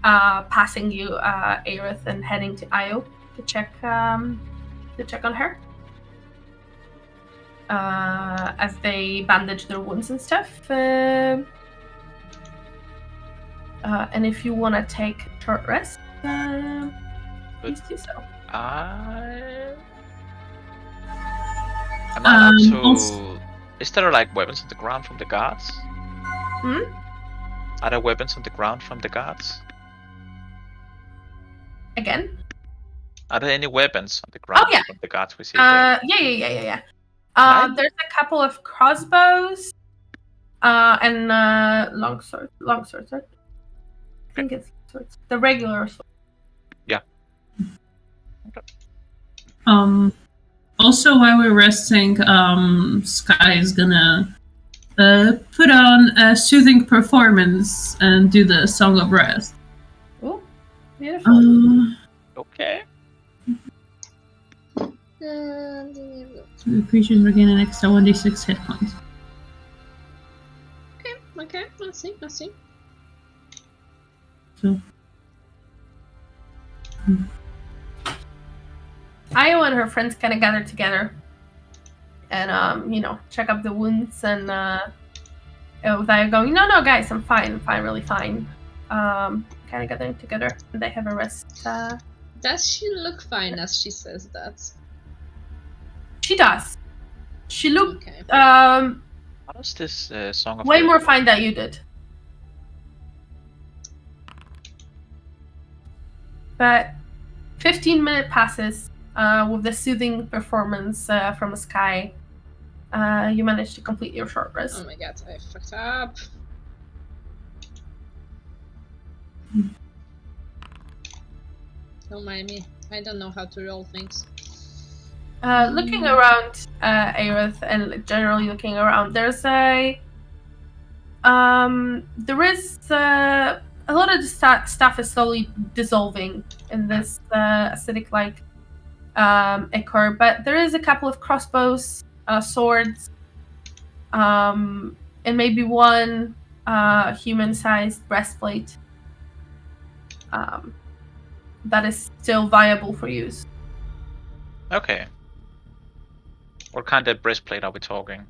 passing you Aerith and heading to Io to check on her. As they bandage their wounds and stuff. And if you want to take a short rest, please do so. Am I allowed to... Also- Is there like weapons on the ground from the guards? Hmm? Are there weapons on the ground from the guards? Again? Are there any weapons on the ground yeah. from the guards we see there? Yeah. Nice. There's a couple of crossbows, and long swords. Right? I think it's swords. The regular sword. Also, while we're resting, Sky is gonna put on a soothing performance and do the Song of Rest. Oh, beautiful. Okay. The creatures regain an extra 1d6 hit points. Okay, let's see. So, Io and her friends kind of gather together and, check up the wounds and without going, no, guys, I'm fine, really fine. Kind of gathering together. And they have a rest Does she look fine as she says that? She does. She looked Okay. How does this Song of way Death more work? fine than you did. But 15-minute passes with the soothing performance from Sky. You managed to complete your short rest. Oh my god, I fucked up. Don't mind me. I don't know how to roll things. Looking around Aerith and generally looking around, there is a lot of the stuff is slowly dissolving in this acidic-like ichor, but there is a couple of crossbows, swords, and maybe one human-sized breastplate that is still viable for use. Okay. What kind of breastplate are we talking?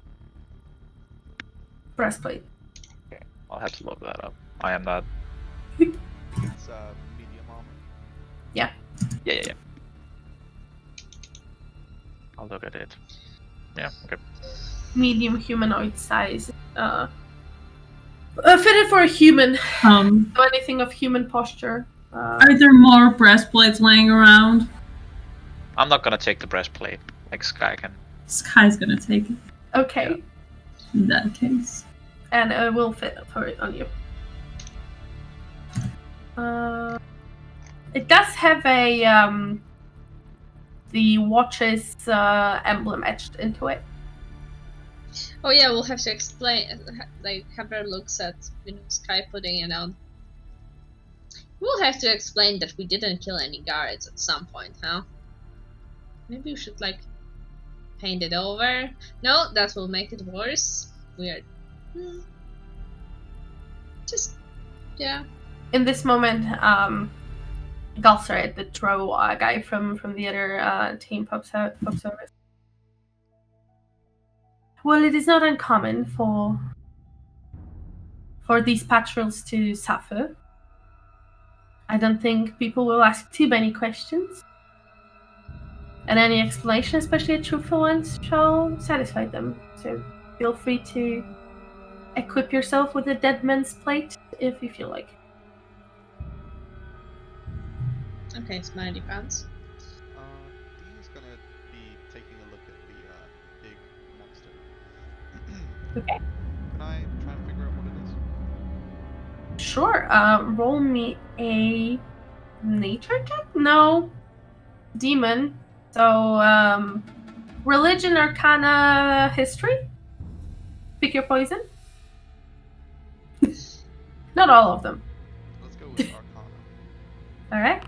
Breastplate. I'll have to look that up. I am not. It's medium armor. Yeah. I'll look at it. Yeah. Okay. Medium humanoid size. Fitted for a human. So anything of human posture. Are there more breastplates laying around? I'm not gonna take the breastplate. Like Sky can. Sky's gonna take it Okay. in that case. And it will fit for it on you. It does have a the watch's emblem etched into it. Oh yeah, we'll have to explain, like, have her looks at, Sky putting it on. We'll have to explain that we didn't kill any guards at some point, huh? Maybe we should, like, paint it over. No, that will make it worse. Weird. Just, yeah. In this moment, Galseret, the Drow guy from the other team, pops over. Well, it is not uncommon for these patrols to suffer. I don't think people will ask too many questions. And any explanation, especially a truthful one, shall satisfy them. So feel free to equip yourself with a dead man's plate if you feel like. Okay, smiley pants. Dee's gonna be taking a look at the big monster. Okay. Can I try and figure out what it is? Sure. Roll me a nature check? No. Demon. So, religion, arcana, history? Pick your poison. Not all of them. Let's go with Arcana. Alright.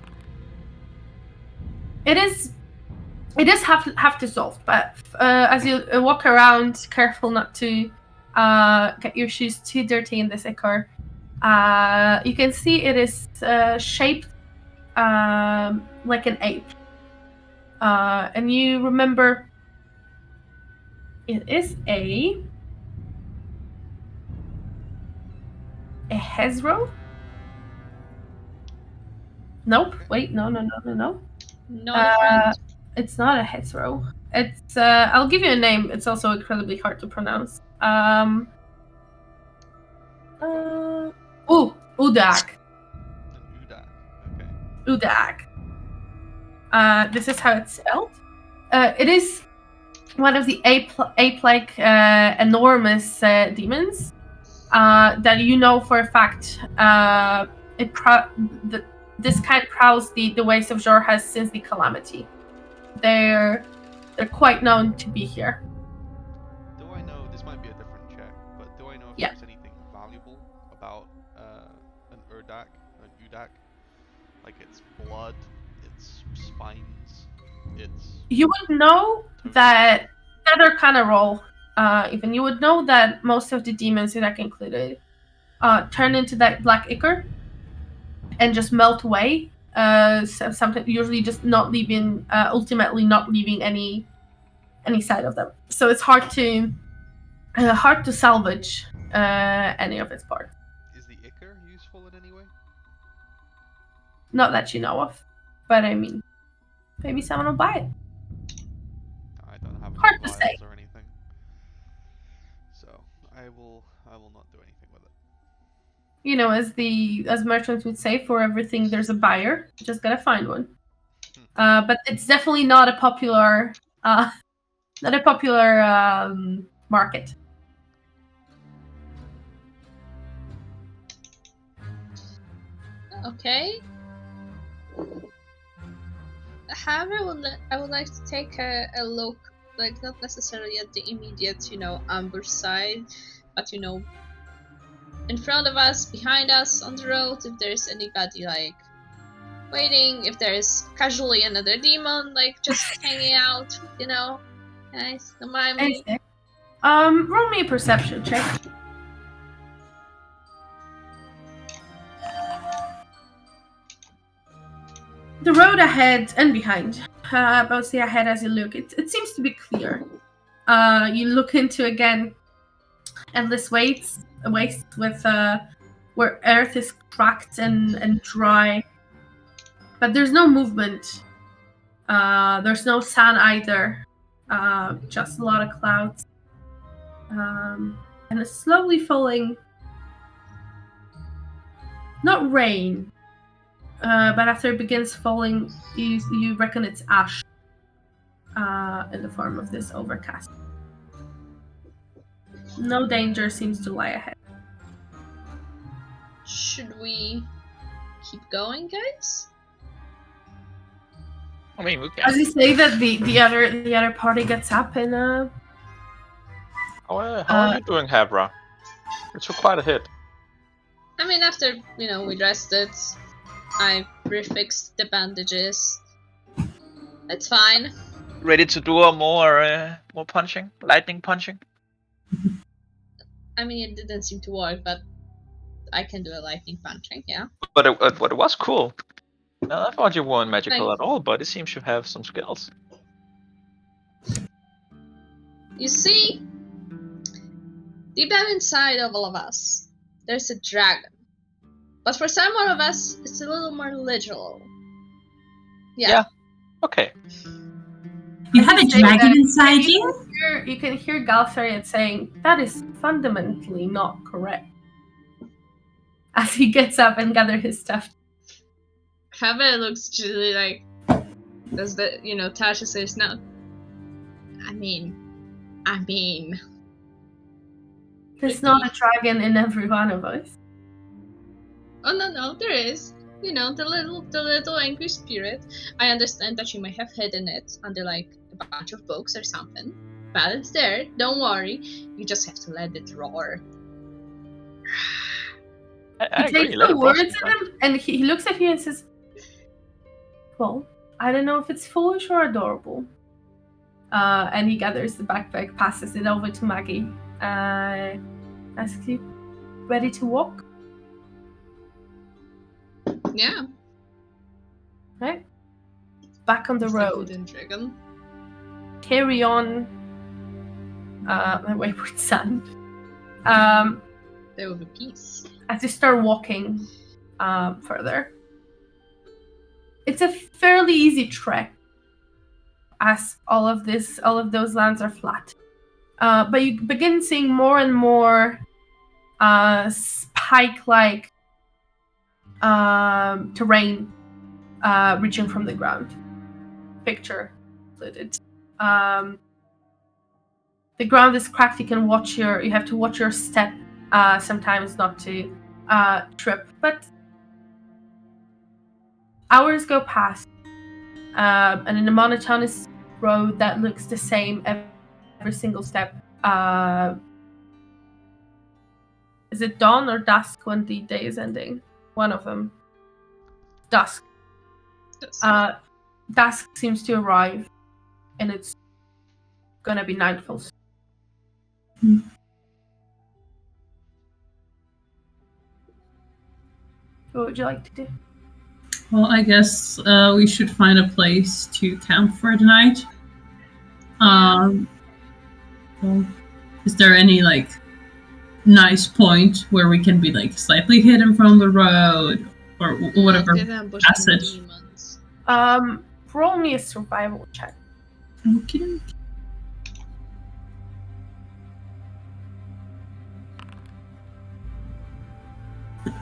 It is half dissolved, but as you walk around, careful not to get your shoes too dirty in this ichor, you can see it is shaped like an ape. And you remember it is a Hezro? Nope. Wait, no. Not a friend. It's not a Hezro. It's I'll give you a name. It's also incredibly hard to pronounce. Udak. An Udak. Okay. Udak. This is how it's spelled. It is one of the ape-like enormous demons that you know for a fact. This kind prowls the ways of Jorhas since the calamity. They're quite known to be here. Do I know, this might be a different check, but do I know if Yeah. there's anything valuable about an Udak? Like its blood, its spines, its... You would know that other kind of role. Even you would know that most of the demons, Udak included, turn into that black ichor and just melt away. Something usually just not leaving, ultimately not leaving any side of them. So it's hard to salvage any of its parts. Is the Ichor useful in any way? Not that you know of. But I mean, maybe someone will buy it. I don't have Hard any to say. vials or anything, so I will not do anything with it. You know, as merchants would say, for everything there's a buyer. You just gotta find one. But it's definitely not a popular market. Okay. However, I would like to take a look, like not necessarily at the immediate, ambush side, but in front of us, behind us, on the road, if there's anybody like waiting, if there's casually another demon like just hanging out, Guys, don't mind me. Okay. Roll me a perception check. The road ahead and behind, mostly ahead as you look, it seems to be clear. You look into again endless wastes with where earth is cracked and dry, but there's no movement. There's no sun either. Just a lot of clouds, and a slowly falling, not rain, but after it begins falling, you reckon it's ash in the form of this overcast. No danger seems to lie ahead. Should we keep going, guys? I mean, we As can. you say that, the other party gets up and How are you doing, Havra? You took quite a hit. I mean, after we rested, I refixed the bandages. It's fine. Ready to do a more punching, lightning punching. I mean, it didn't seem to work, but I can do a lightning punching, yeah. But it was cool. I thought you weren't magical Thanks. at all, but it seems you have some skills. You see, deep down inside of all of us, there's a dragon. But for some of us, it's a little more literal. Yeah. Okay. You have a dragon inside you? You can hear Galtharian saying, "That is fundamentally not correct." As he gets up and gathers his stuff. Hava looks really like, does the, Tasha says no. I mean. There's not a dragon in every one of us. Oh no, there is. The little angry spirit. I understand that you may have hidden it under like a bunch of books or something, but it's there. Don't worry. You just have to let it roar. I He agree. takes Let the it blossom, words in him and he looks at you and says, "Well, I don't know if it's foolish or adorable." And he gathers the backpack, passes it over to Maggie, asks you, "Ready to walk?" Yeah. Right? Back on the road. Wooden dragon. Carry on, my wayward son. There will be peace. As you start walking further. It's a fairly easy trek, as all of those lands are flat. But you begin seeing more and more spike-like terrain reaching from the ground. Picture included. The ground is cracked. You have to watch your step sometimes not to trip. But hours go past, and in a monotonous road that looks the same every single step. Is it dawn or dusk when the day is ending? One of them. Dusk. Dusk seems to arrive, and it's gonna be nightfall. What would you like to do? Well, I guess we should find a place to camp for the night. Well, is there any nice point where we can be slightly hidden from the road or whatever passage? Roll me a survival check. Okay.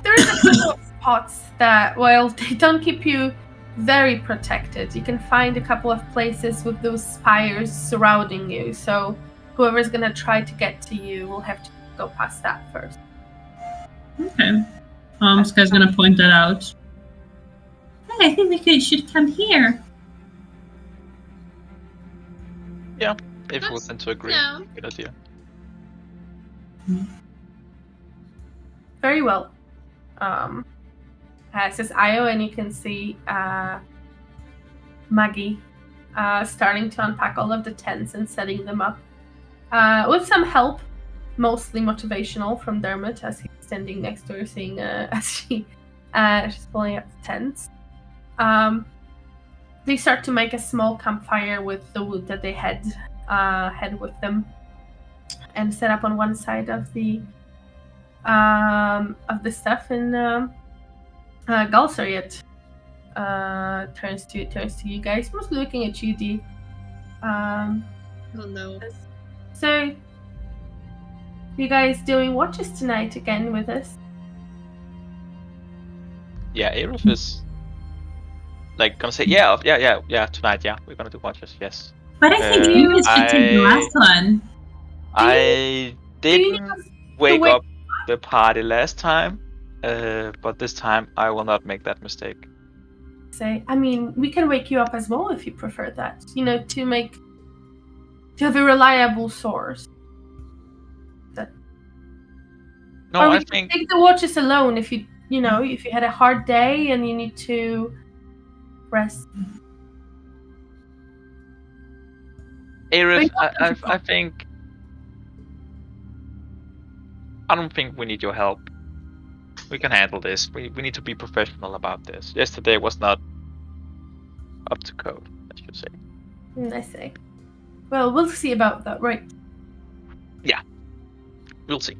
There's a couple of spots that, while they don't keep you very protected, you can find a couple of places with those spires surrounding you. So whoever's gonna try to get to you will have to go past that first. Okay. This guy's gonna point that out. Hey, I think we should come here. Yeah, if we That's- tend to agree. yeah. Good idea. Very well. It says Io, and you can see Maggie starting to unpack all of the tents and setting them up. With some help, mostly motivational, from Dermot as he's standing next to her, seeing as she's pulling up the tents. They start to make a small campfire with the wood that they had with them, and set up on one side of the stuff. And Galsariet turns to you guys, mostly looking at you, Dee. Oh no. So, you guys doing watches tonight again with us? Yeah, Aerith is like gonna say, yeah, tonight, yeah, we're gonna do watches, yes. But I think you guys should take the last one. I do you didn't need us wake wake up the party last time, but this time I will not make that mistake. Say, I mean, we can wake you up as well if you prefer that. You know, to have a reliable source. No, or we I can think take the watches alone if you had a hard day and you need to rest. Aerith, But I don't think we need your help. We can handle this. We need to be professional about this. Yesterday was not up to code, I should say. I see. Well, we'll see about that, right? Yeah, we'll see.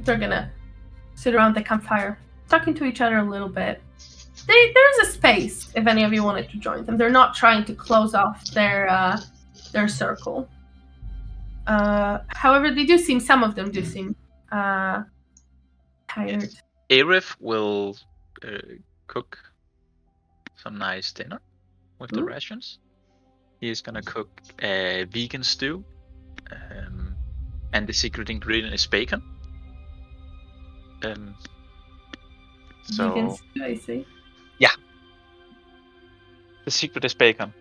They're gonna sit around the campfire, talking to each other a little bit. There's a space if any of you wanted to join them. They're not trying to close off their circle. However, some of them do seem tired. Aerith will cook some nice dinner with the rations. He's gonna cook a vegan stew, and the secret ingredient is bacon. So Vegan stew, I see. yeah, the secret is bacon.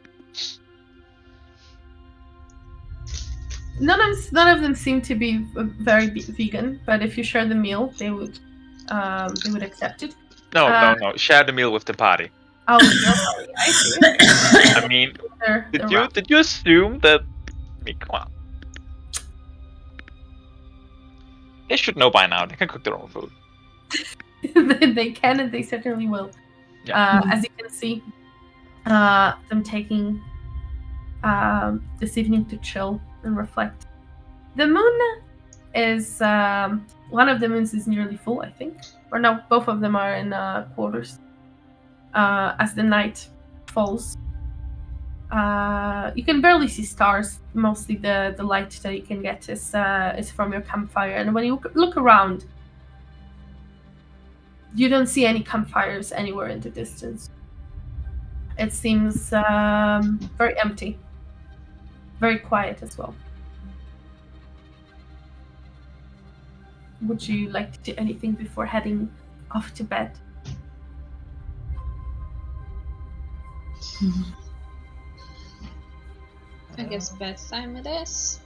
None of them seem to be very vegan, but if you share the meal, they would accept it. No. Share the meal with the party. Oh, no, I see. I mean, did you assume that? I mean, come on. They should know by now. They can cook their own food. They can, and they certainly will. Yeah. As you can see, them taking this evening to chill and reflect. The moon is one of the moons is nearly full, I think, or no, both of them are in quarters. As the night falls, you can barely see stars. Mostly the light that you can get is from your campfire, and when you look around, you don't see any campfires anywhere in the distance. It seems very empty, very quiet as well. Would you like to do anything before heading off to bed? I guess bedtime it is.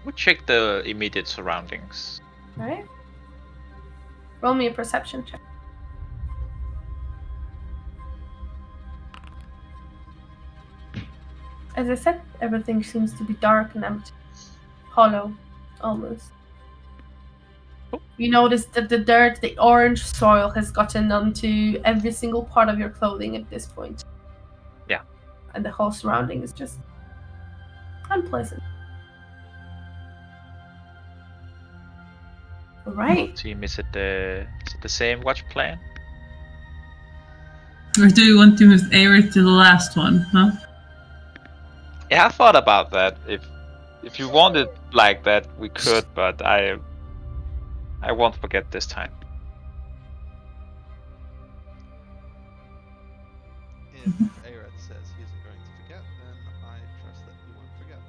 We'll check the immediate surroundings. Alright. Roll me a perception check. As I said, everything seems to be dark and empty. Hollow, almost. You notice that the dirt, the orange soil has gotten onto every single part of your clothing at this point. Yeah. And the whole surrounding is just unpleasant. All Whole right. team, is it the same watch plan? Or do you want to move Aerith to the last one? Huh? Yeah, I thought about that. If you wanted like that, we could, but I won't forget this time. If Aerith says he isn't going to forget, then I trust that he won't forget.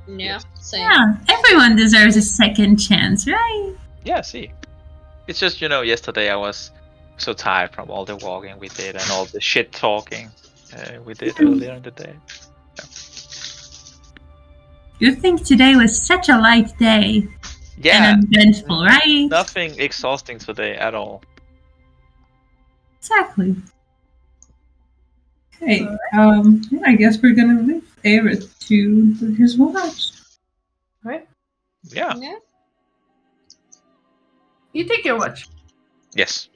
Yeah, Yes. same. Yeah, everyone deserves a second chance, right? Yeah, see. It's just, yesterday I was so tired from all the walking we did and all the shit talking we did earlier in the day. You think today was such a light day Yeah, and uneventful, right? nothing exhausting today at all. Exactly. Okay, I guess we're gonna move Aerith to his watch. All right. Yeah. Yeah. You take your watch, Yes.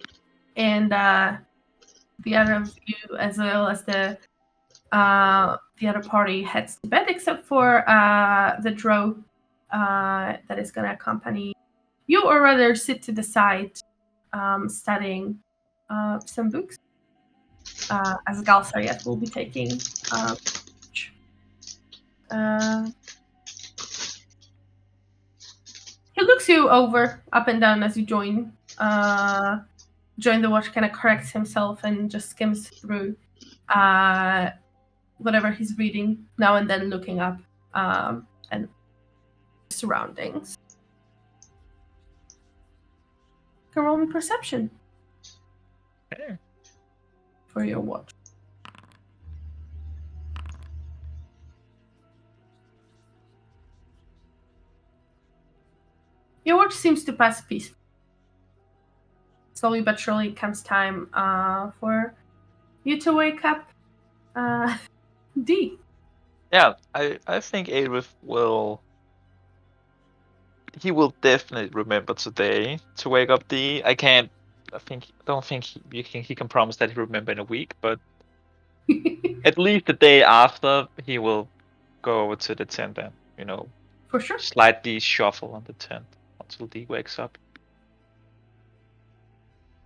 and the other of you, as well as the other party, heads to bed, except for the drow that is going to accompany you, or rather sit to the side, studying some books. As Galsariat will be taking. He looks you over, up and down as you join. Join the watch, kind of corrects himself and just skims through whatever he's reading, now and then looking up and surroundings. You can roll me perception Okay. for your watch. Your watch seems to pass peacefully. Slowly but surely comes time for you to wake up. D. Yeah, I think Aerith will. He will definitely remember today to wake up D. I don't think he can promise that he'll remember in a week, but at least the day after he will go over to the tent and, For sure. slightly shuffle on the tent until D wakes up.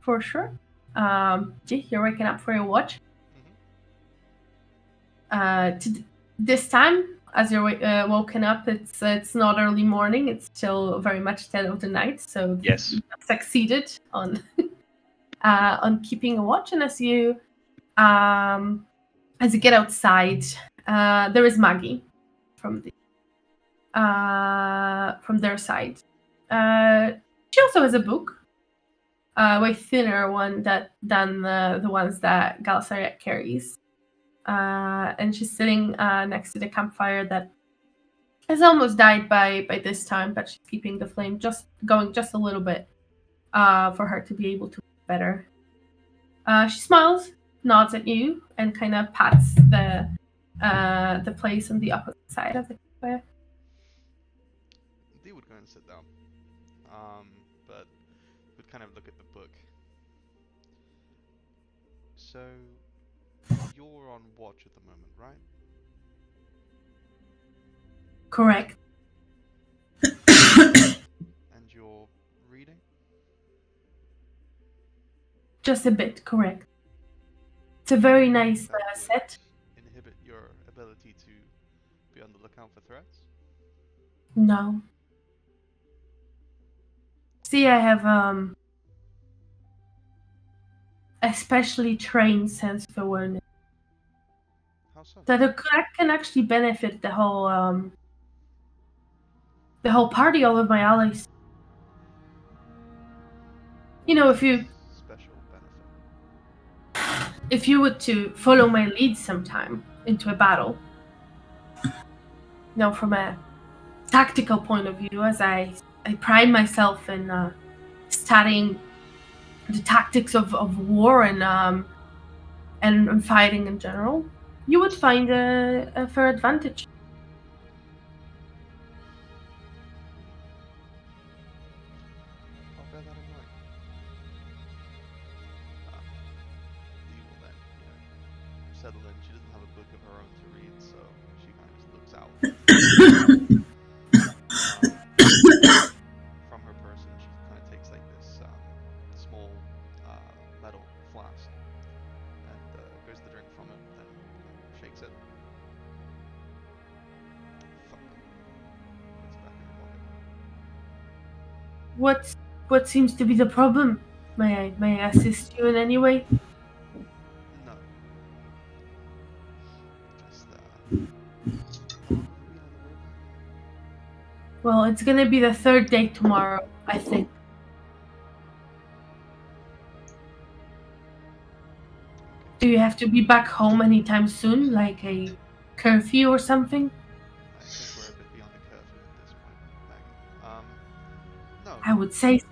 For sure. D, you're waking up for your watch. This time, as you're woken up, it's not early morning. It's still very much dead of the night. So Yes. you have succeeded on keeping a watch. And as you get outside, there is Maggie from their side. She also has a book, way thinner one than the ones that Galsariat carries. And she's sitting next to the campfire that has almost died by this time, but she's keeping the flame going just a little bit for her to be able to better. She smiles, nods at you, and kind of pats the place on the opposite side of the campfire. Dee would go and sit down, but would kind of look at the book. So, you're on watch at the moment, right? Correct. And you're reading? Just a bit, correct. It's a very nice That set. would inhibit your ability to be on the lookout for threats? No. See, I have especially trained sense of awareness. How so? That can actually benefit the whole party, all of my allies. If you Special benefit. if you were to follow my lead sometime into a battle, from a tactical point of view, as I pride myself in studying the tactics of war and fighting in general, you would find a fair advantage. I'll bear that in mind. Dee will then, settle in. She doesn't have a book of her own to read, so she kind of just looks out from her person What seems to be the problem? May I assist you in any way? No. Just, how long have you been on the road now? Well, it's gonna be the third day tomorrow, I think. Do you have to be back home anytime soon, like a curfew or something? I think we're a bit beyond the curfew at this point, Maggie. No. I would say. It's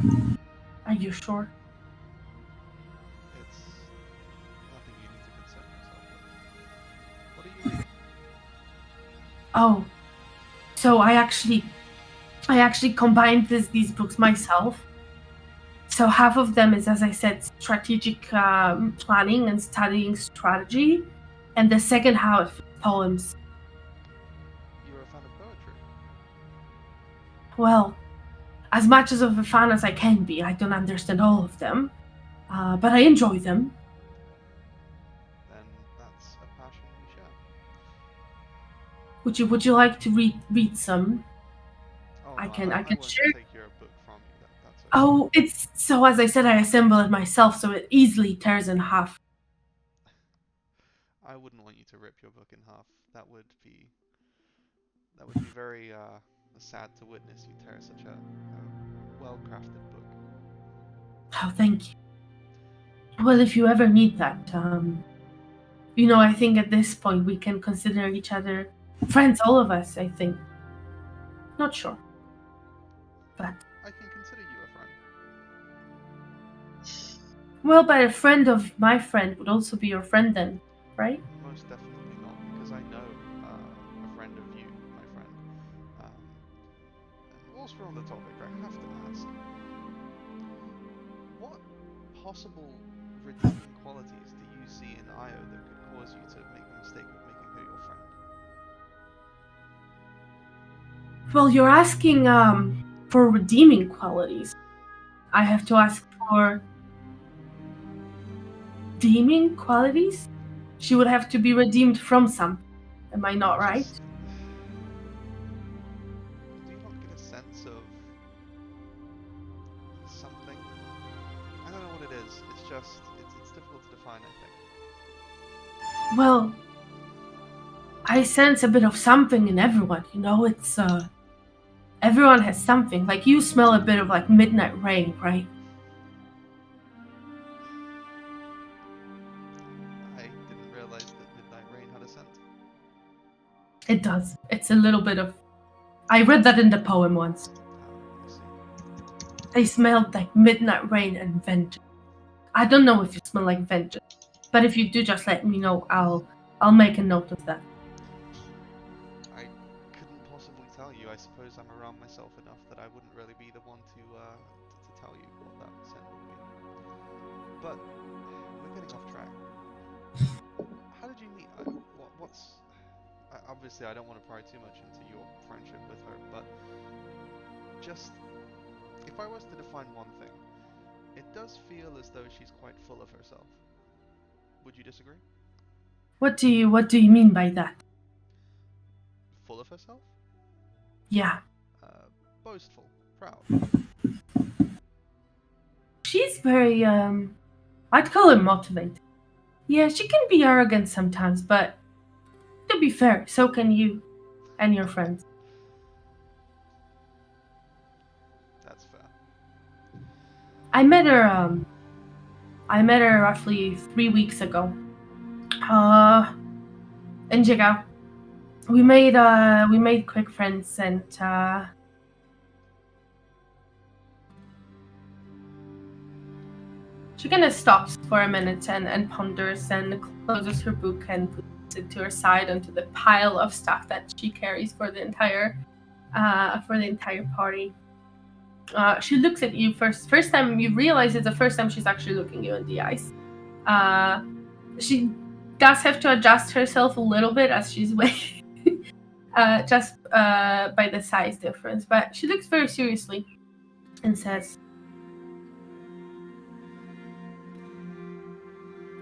fine. Are you sure? It's nothing you need to concern yourself with. What are you reading? Oh, so I actually combined these books myself. So half of them is, as I said, strategic planning and studying strategy, and the second half is poems. You're a fan of poetry? Well, as much of a fan as I can be. I don't understand all of them, but I enjoy them. Then that's a passion we share. Would you like to read some? Oh, I no, can I share. won't take your book from you. That's okay. Oh, it's so, as I said, I assemble it myself, so it easily tears in half. I wouldn't want you to rip your book in half. That would be very sad to witness you tear such a well-crafted book. Oh, thank you. Well, if you ever need that, I think at this point we can consider each other friends, all of us, I think. Not sure. But, I can consider you a friend. well, but a friend of my friend would also be your friend then, right? Most definitely not, because I know a friend of you, my friend. And whilst we're on the topic, I have to ask, what possible redeeming qualities do you see in Io that could cause you to make the mistake of making her your friend? Well, you're asking for redeeming qualities. I have to ask for redeeming qualities? She would have to be redeemed from something. Am I not right? Do you not get a sense of something? I don't know what it is. It's just, it's difficult to define, I think. Well, I sense a bit of something in everyone, it's everyone has something. Like you smell a bit of like midnight rain, right? I didn't realize that Midnight Rain had a scent. It does. It's a little bit of I read that in the poem once. I see. They smelled like midnight rain and vengeance. I don't know if you smell like vengeance, but if you do, just let me know. I'll make a note of that. I couldn't possibly tell you. I suppose I'm around myself enough that I wouldn't really be the one to tell you what that scent would be. But we're getting off track. How did you meet? Obviously, I don't want to pry too much into your friendship with her, but just if I was to define one thing, it does feel as though she's quite full of herself. Would you disagree? What do you mean by that? Full of herself? Yeah. Boastful, proud. She's very I'd call her motivated. Yeah, she can be arrogant sometimes, but to be fair, so can you and your friends. That's fair. I met her roughly 3 weeks ago. In Jigao. We made quick friends, and she kind of stops for a minute and ponders and closes her book and puts it to her side onto the pile of stuff that she carries for the entire party. She looks at you first time. You realize it's the first time she's actually looking you in the eyes. She does have to adjust herself a little bit as she's waiting. Just by the size difference, but she looks very seriously and says,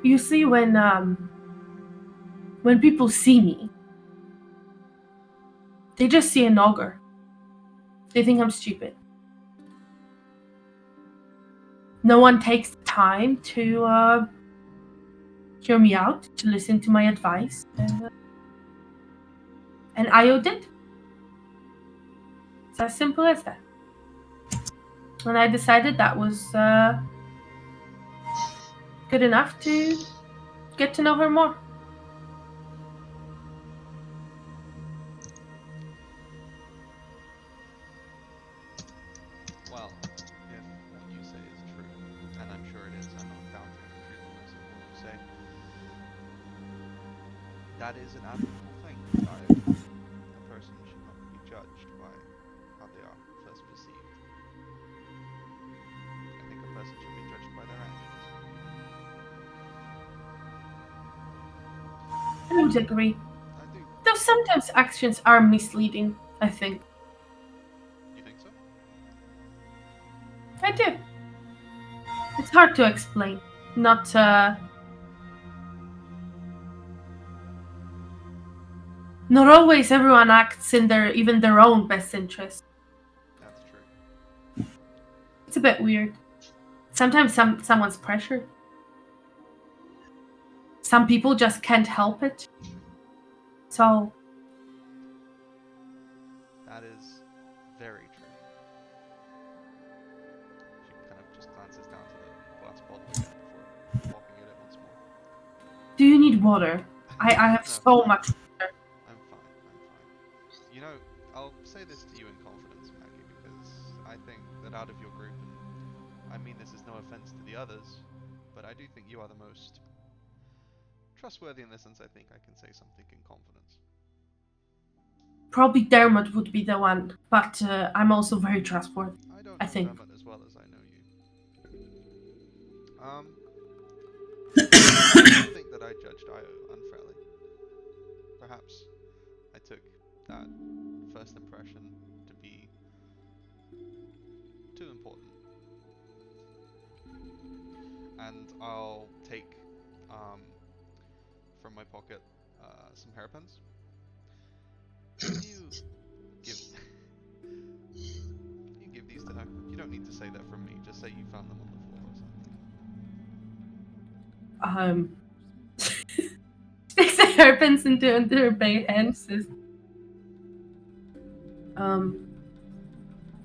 "You see, when people see me, they just see an ogre. They think I'm stupid. No one takes the time to hear me out, to listen to my advice. And Io did. It's as simple as that. And I decided that was good enough to get to know her more. Well, if what you say is true, and I'm sure it is, I'm not doubting the truthfulness of what you say, that is an admirable thing. A person should not be judged by how they are first perceived. I think a person should be judged by their actions. I would agree. I do. Though sometimes actions are misleading, I think. You think so? I do. It's hard to explain. Not always everyone acts in even their own best interest. That's true. It's a bit weird. Sometimes someone's pressured. Some people just can't help it. So That is very true. She kind of just glances down to the glass bottle again before popping at it once more. do you need water? I have so much water. I'm fine. You know, I'll say this to you in confidence, Maggie, because I think that out of your group, and I mean this is no offense to the others, but I do think you are the most trustworthy in this sense. I think I can say something in confidence. Probably Dermot would be the one, but I'm also very trustworthy. I don't I know think. Dermot as well as I know you. I think that I judged Io unfairly. Perhaps I took that first impression to be too important. And I'll take from my pocket some hairpins. Can you give these to her? You don't need to say that from me. Just say you found them on the floor or something. Sticks the hairpins into her bare hands.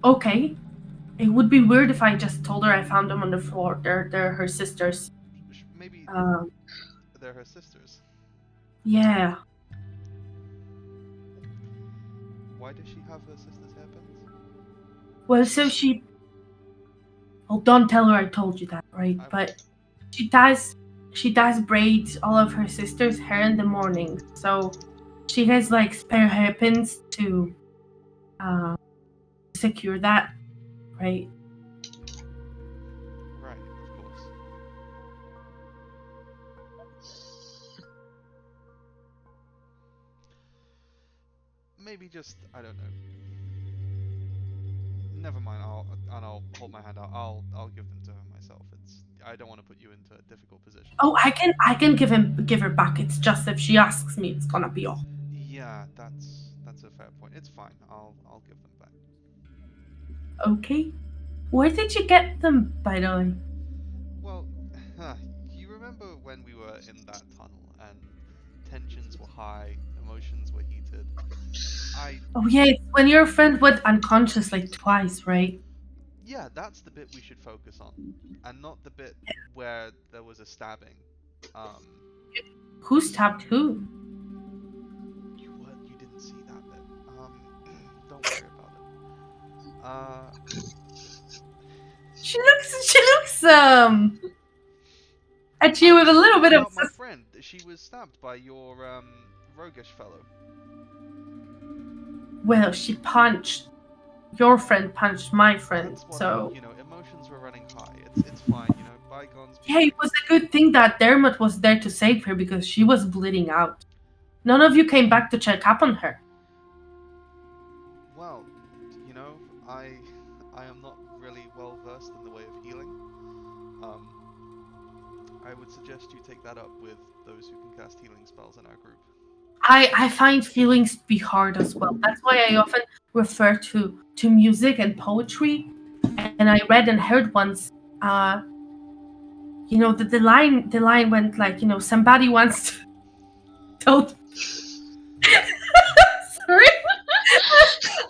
Okay. It would be weird if I just told her I found them on the floor. They're her sisters. Maybe they're her sisters. Yeah. Why does she have her sister's hairpins? Well, so she. Well, don't tell her I told you that, right? But she does braid all of her sister's hair in the morning, so she has like spare hairpins to secure that, right? Right, of course. Maybe just, I don't know. Never mind. I'll hold my hand out. I'll give them to her myself. I don't want to put you into a difficult position. Oh, I can give her back. It's just if she asks me, it's gonna be off. Yeah, that's a fair point. It's fine. I'll give them back. Okay. Where did you get them, by the way? Well, you remember when we were in that tunnel and tensions were high, emotions were heated. Oh yeah, it's when your friend went unconscious like twice, right? Yeah, that's the bit we should focus on, and not the bit where there was a stabbing. Who stabbed who? You didn't see that bit. Don't worry about it. She looks at you with a little bit of. My friend, she was stabbed by your roguish fellow. Well, your friend punched my friend, so. You know, emotions were running high. It's fine, you know, bygones. Yeah, it was a good thing that Dermot was there to save her because she was bleeding out. None of you came back to check up on her. Well, you know, I am not really well versed in the way of healing. I would suggest you take that up with those who can cast healing spells in our group. I find feelings to be hard as well. That's why I often refer to music and poetry, and I read and heard once, you know, that the line went like, you know, somebody once told. Sorry.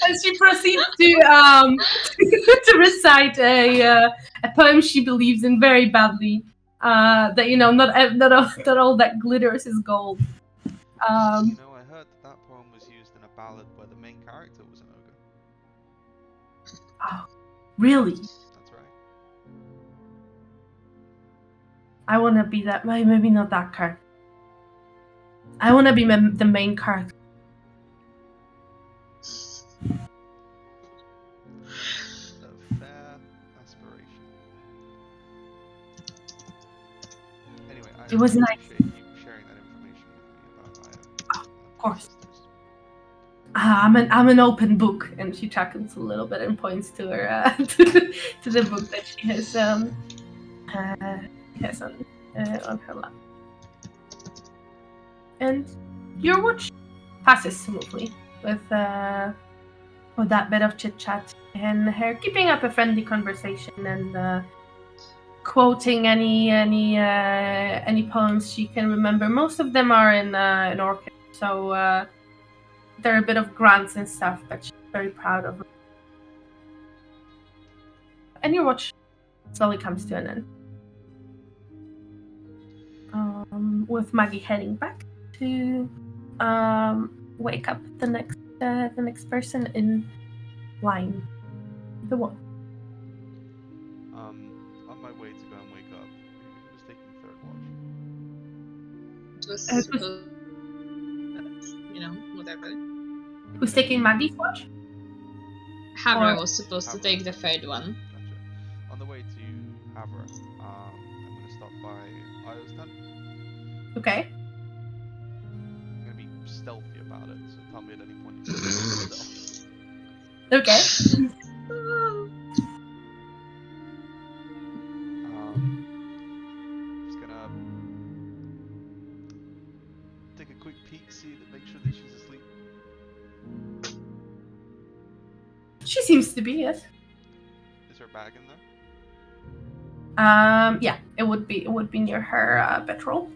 As she proceeds to to recite a poem she believes in very badly. That, you know, not all that glitters is gold. You know, I heard that poem was used in a ballad where the main character was an ogre. Oh, really? That's right. I want to be that. Maybe not that character. I want to be the main character. A fair aspiration. Anyway, I It was nice. appreciate you sharing that information with me about Of course. sisters. I'm an open book, and she chuckles a little bit and points to her to the book that she has on her lap. And your watch passes smoothly with that bit of chit chat and her keeping up a friendly conversation and quoting any poems she can remember. Most of them are in Orchid, so they're a bit of grants and stuff, but she's very proud of. And your watch slowly comes to an end. With Maggie heading back to wake up the next person in line. The one. On my way to go and wake up, who was taking third watch? It was supposed, you know, whatever. Who's taking Maggie's watch? Havra Or- was supposed to take the third one. Gotcha. On the way to Havra, I'm gonna stop by Io's tent. Okay. I'm gonna be stealthy about it, so tell me at any point if you stealth. Okay. Just gonna take a quick peek, make sure that she's asleep. She seems to be, yes. Is her bag in there? Yeah, it would be near her bedroll.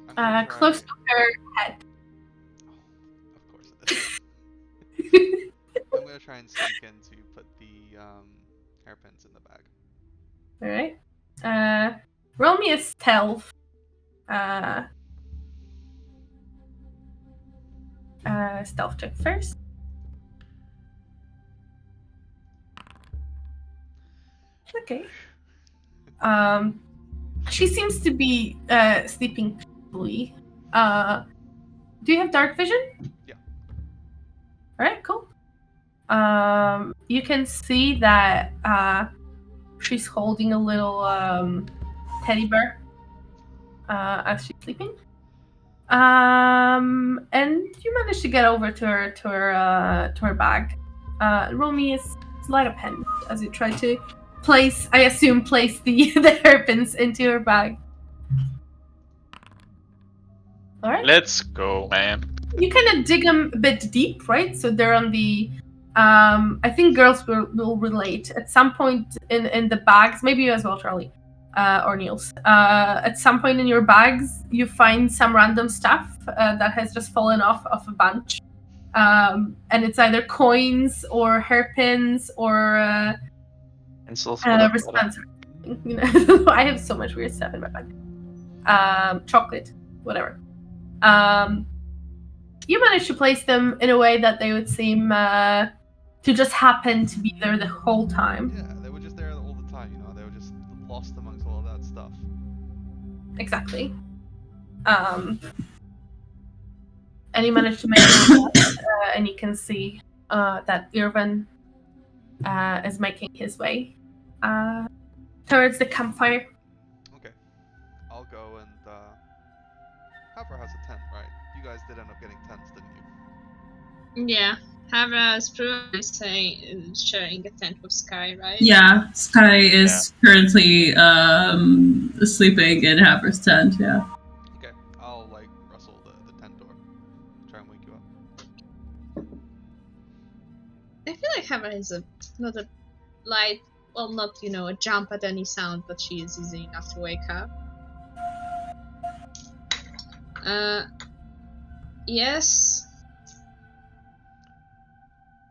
I'm gonna Close to her head. Oh, of course it is. I'm gonna try and sneak in to put the hairpins in the bag. Alright. Roll me a stealth. Stealth check first. Okay. She seems to be sleeping peacefully. Do you have dark vision? Yeah. Alright, cool. You can see that she's holding a little teddy bear as she's sleeping. And you manage to get over to her bag. Roll me a sleight of hand as you try to place the hairpins into her bag. All right. Let's go, man. You kind of dig them a bit deep, right? So they're on the. I think girls will relate at some point in the bags. Maybe you as well, Charlie, or Niels. At some point in your bags, you find some random stuff that has just fallen off of a bunch, and it's either coins or hairpins or wristbands. You know, I have so much weird stuff in my bag. Chocolate, whatever. You managed to place them in a way that they would seem to just happen to be there the whole time. Yeah, they were just there all the time, you know, they were just lost amongst all of that stuff. Exactly. And you managed to make it, and you can see that Irvin is making his way towards the campfire. Okay. I'll go and Havra has a tent, right? You guys did end up getting tents, didn't you? Yeah. Havra is probably sharing a tent with Sky, right? Yeah, Sky is currently sleeping in Havra's tent, yeah. Okay, I'll like rustle the tent door. Try and wake you up. I like Heather is not a light, well, not, a jump at any sound, but she is easy enough to wake up. Yes.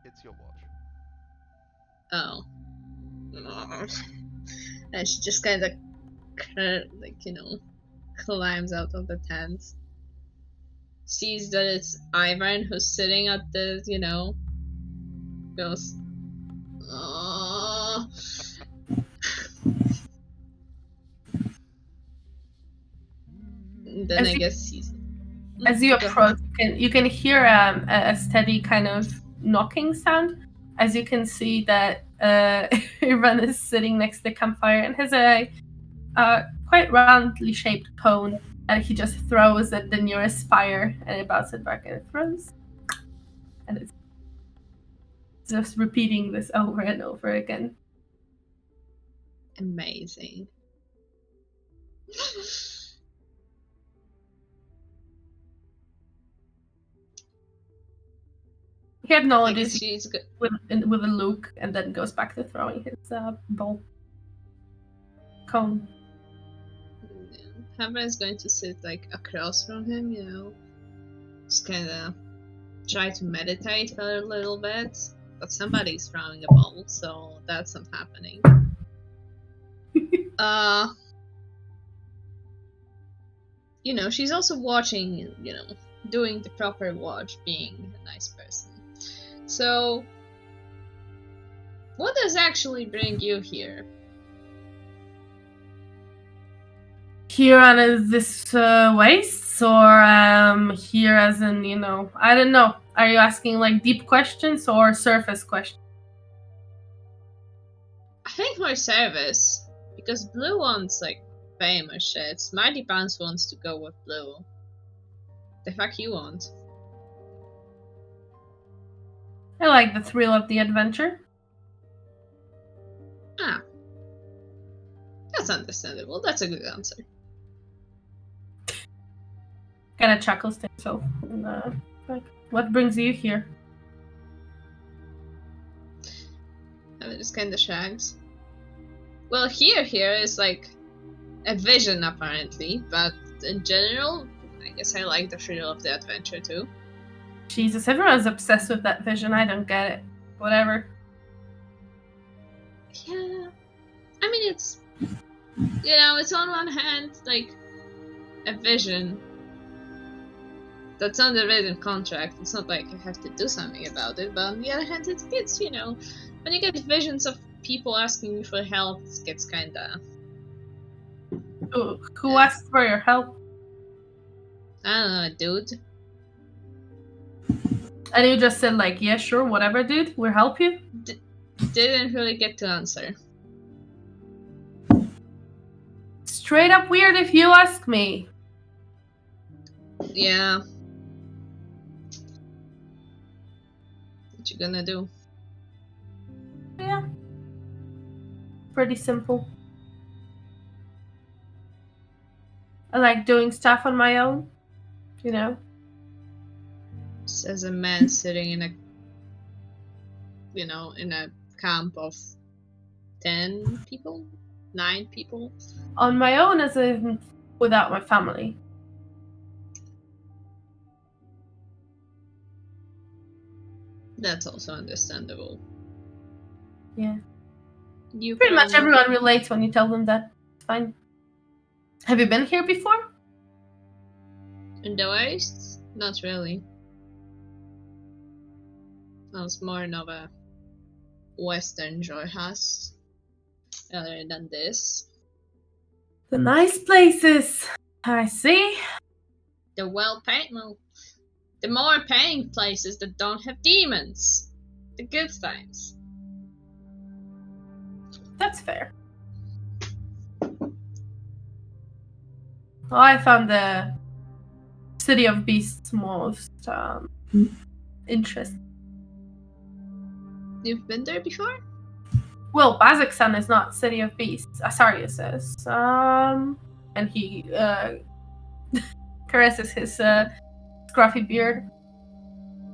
It's your watch. Oh. And she just kind of, climbs out of the tent. Sees that it's Ivan who's sitting at the, goes, oh. Then As I you- guess he's. As you Go ahead. approach, you can hear a steady kind of knocking sound. As you can see that Ivan is sitting next to the campfire and has a quite roundly shaped cone that he just throws at the nearest fire, and it bounces back and it throws. And it's just repeating this over and over again. Amazing. He I acknowledges guess she's good. with a look and then goes back to throwing his ball cone. Hammer is going to sit like across from him, just kind of try to meditate for a little bit. But somebody's throwing a ball, so that's not happening. She's also watching, doing the proper watch, being a nice person. So, what does actually bring you here? Here on this waste, or here as in, I don't know. Are you asking like deep questions or surface questions? I think more service, because Blue wants like famous shit. Smarty Pants wants to go with Blue. The fuck you want? I like the thrill of the adventure. Ah. That's understandable. That's a good answer. Kind of chuckles to himself. And, like, what brings you here? And it just kind of shrugs. Well, here is like a vision apparently, but in general, I guess I like the thrill of the adventure too. Jesus, everyone's obsessed with that vision. I don't get it. Whatever. Yeah. I mean, it's, it's on one hand, like, a vision that's under written contract. It's not like you have to do something about it, but on the other hand, it gets, when you get visions of people asking you for help, it gets kinda... Who asked for your help? I don't know, dude. And you just said like, yeah, sure, whatever, dude. We'll help you. Didn't really get to answer. Straight up weird if you ask me. Yeah. What you gonna do? Yeah. Pretty simple. I like doing stuff on my own. Says a man sitting in a camp of 10 people? 9 people? On my own as in without my family. That's also understandable. Yeah. You Pretty much can- everyone relates when you tell them that. It's fine. Have you been here before? In the West? Not really. I was more of a Western joy house rather than this. The nice places. I see. The the more paying places that don't have demons. The good times. That's fair. Well, I found the City of Beasts most interesting. You've been there before? Well, Baziksan is not City of Beasts. Asarius is. And he caresses his scruffy beard.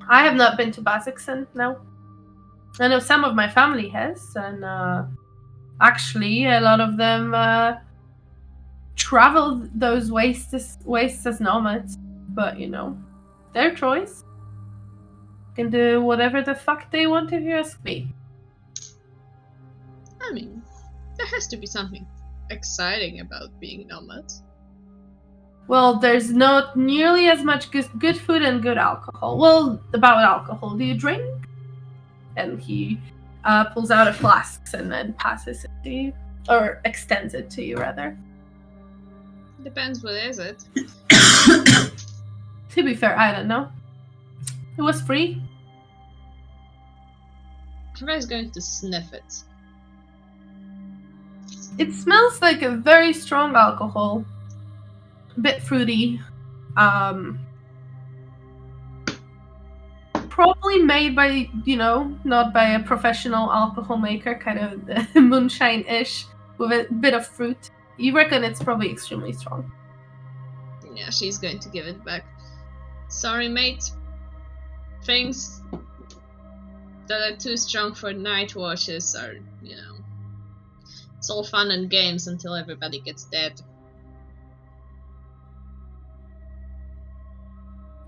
I have not been to Baziksan, no. I know some of my family has, and actually a lot of them travel those wastes as nomads. But you know, their choice. Can do whatever the fuck they want if you ask me. I mean, there has to be something exciting about being nomads. Well, there's not nearly as much good food and good alcohol. Well, about alcohol, do you drink? And he pulls out a flask and then passes it to you, or extends it to you rather. Depends what is it. To be fair, I don't know. It was free. Everybody's going to sniff it. It smells like a very strong alcohol. A bit fruity. Probably made by, you know, not by a professional alcohol maker, kind of moonshine-ish, with a bit of fruit. You reckon it's probably extremely strong. Yeah, she's going to give it back. Sorry, mate. Things that are too strong for night watches are, you know, it's all fun and games until everybody gets dead.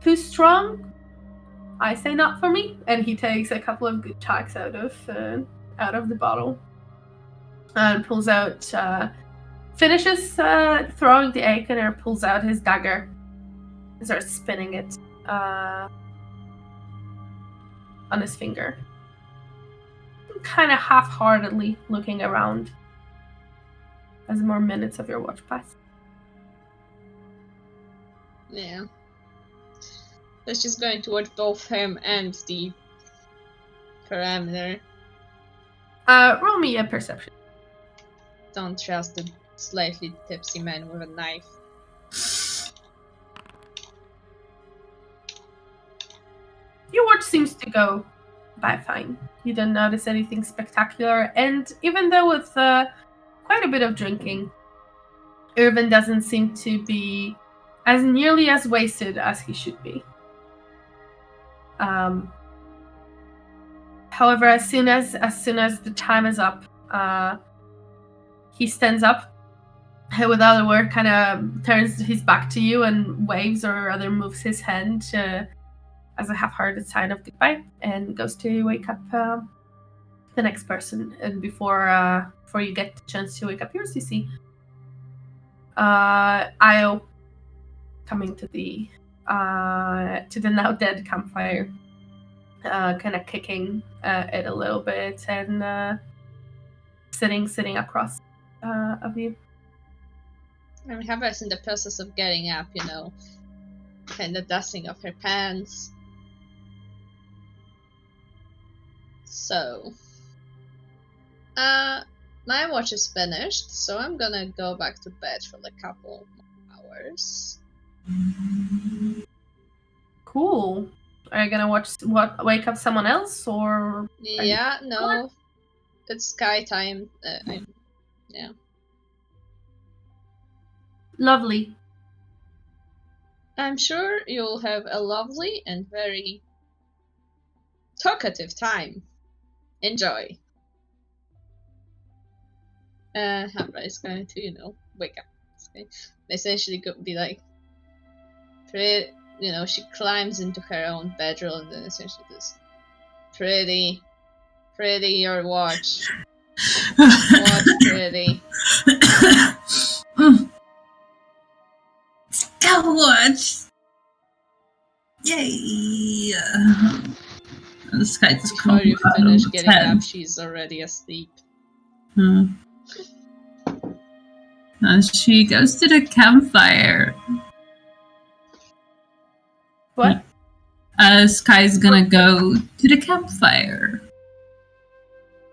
Too strong? I say not for me. And he takes a couple of good chugs out of the bottle and pulls out, finishes throwing the Akener, pulls out his dagger and starts spinning it on his finger. Kind of half-heartedly looking around as more minutes of your watch pass. Yeah. So she's going to watch both him and the parameter. Roll me a perception. Don't trust the slightly tipsy man with a knife. Your watch seems to go by fine. You don't notice anything spectacular, and even though with quite a bit of drinking, Irvin doesn't seem to be as nearly as wasted as he should be. However, as soon as the time is up, he stands up without a word, kind of turns his back to you and waves or rather moves his hand as a half-hearted sign of goodbye, and goes to wake up the next person. And before you get the chance to wake up yours, you see Io coming to the now dead campfire, kind of kicking it a little bit and sitting across of you. I mean, Habra's in the process of getting up, you know, kind of dusting off her pants. So, my watch is finished, so I'm gonna go back to bed for like a couple more hours. Cool. Are you gonna wake up someone else, or? Yeah, no, it's sky time. Yeah. Lovely. I'm sure you'll have a lovely and very talkative time. Enjoy. Habra is going to, you know, wake up. Okay. Essentially, be like, you know, she climbs into her own bedroom and then essentially this pretty, your watch. Watch pretty. Go watch. Yay! This guy just Before you finish getting up, she's already asleep. And she goes to the campfire. What? Sky's gonna go to the campfire.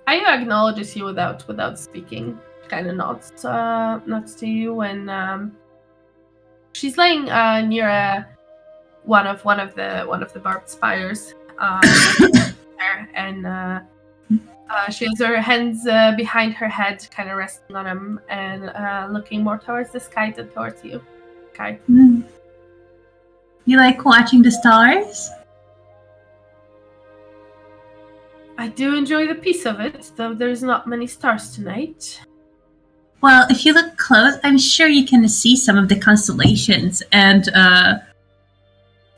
Io acknowledges you without speaking. Kind of nods to you when she's laying near one of the barbed spires, and she has her hands behind her head, kind of resting on them, and looking more towards the sky than towards you. Okay. You like watching the stars? I do enjoy the peace of it, though there's not many stars tonight. Well, if you look close, I'm sure you can see some of the constellations, and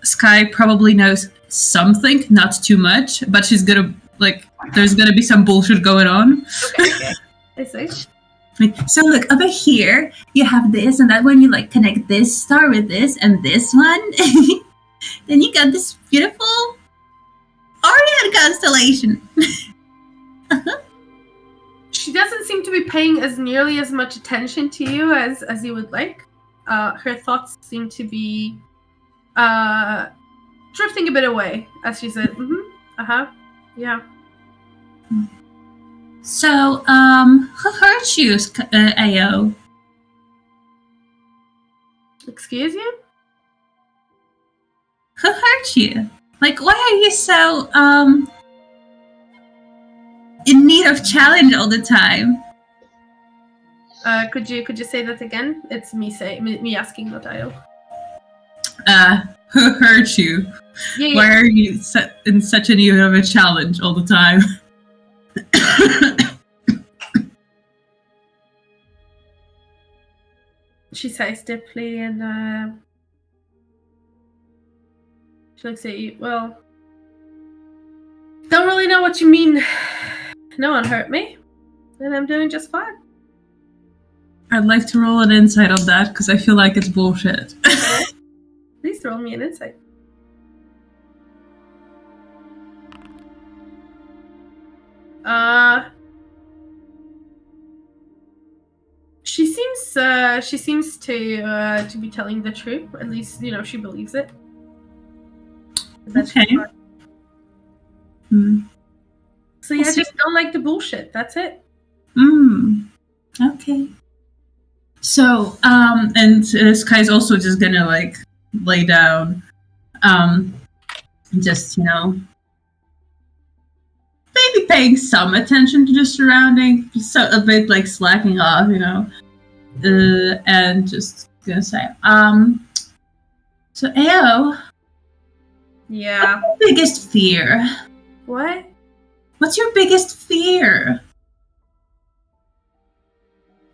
Sky probably knows something, not too much, but she's gonna, like, there's gonna be some bullshit going on. Okay. I see. So look, over here, you have this, and that when you, like, connect this star with this and this one, then you got this beautiful Orion constellation. She doesn't seem to be paying as nearly as much attention to you as you would like. Her thoughts seem to be drifting a bit away as she said, yeah. So, who hurt you, Ao? Excuse you? Who hurt you? Like, why are you so, in need of challenge all the time? Could you say that again? It's me asking, not Io. Who hurt you? Yeah. Why are you in such a need of a challenge all the time? She sighs deeply and she looks at you. Well, don't really know what you mean. No one hurt me, and I'm doing just fine. I'd like to roll an insight on that, because I feel like it's bullshit. Please roll me an insight. She seems to be telling the truth. At least, she believes it. Okay. So yeah, I just don't like the bullshit. That's it. Okay. So, and Sky's also just gonna, like, lay down. Just, maybe paying some attention to the surrounding, just a bit, like, slacking off, and just gonna say, so Ao. Yeah. What's your biggest fear? What? What's your biggest fear?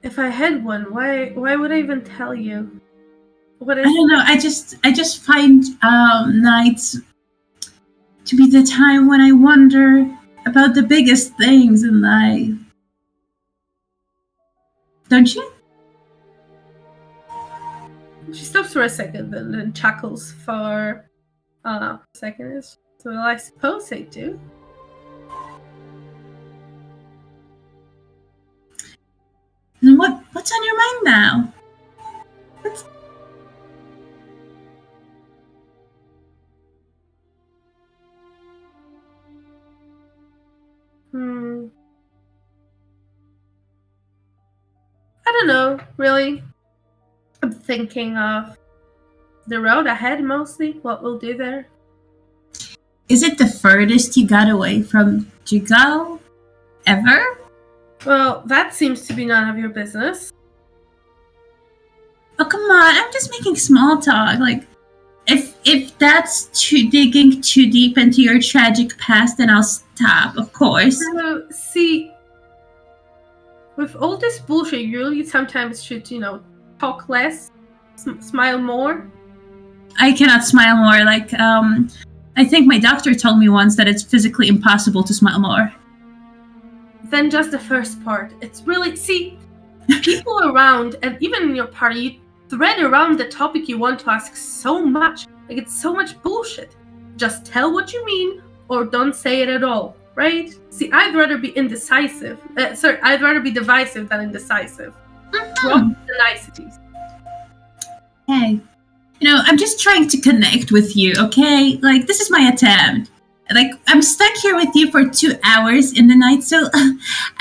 If I had one, why would I even tell you? What is? I don't know. I just find nights to be the time when I wonder about the biggest things in life. Don't you? She stops for a second and then chuckles for a second. So I suppose I do. And what's on your mind now? I don't know, really. I'm thinking of the road ahead mostly, what we'll do there. Is it the furthest you got away from Jigal ever? Well, that seems to be none of your business. Oh, come on. I'm just making small talk. Like, if that's digging too deep into your tragic past, then I'll stop, of course. So, see, with all this bullshit, you really sometimes should, talk less, smile more. I cannot smile more. Like, I think my doctor told me once that it's physically impossible to smile more. Then just the first part. It's really, see, people around, and even in your party, you thread around the topic you want to ask so much. Like, it's so much bullshit. Just tell what you mean, or don't say it at all, right? See, I'd rather be indecisive. I'd rather be divisive than indecisive. Drop the niceties. Hey, I'm just trying to connect with you, okay? Like, this is my attempt. Like, I'm stuck here with you for 2 hours in the night, so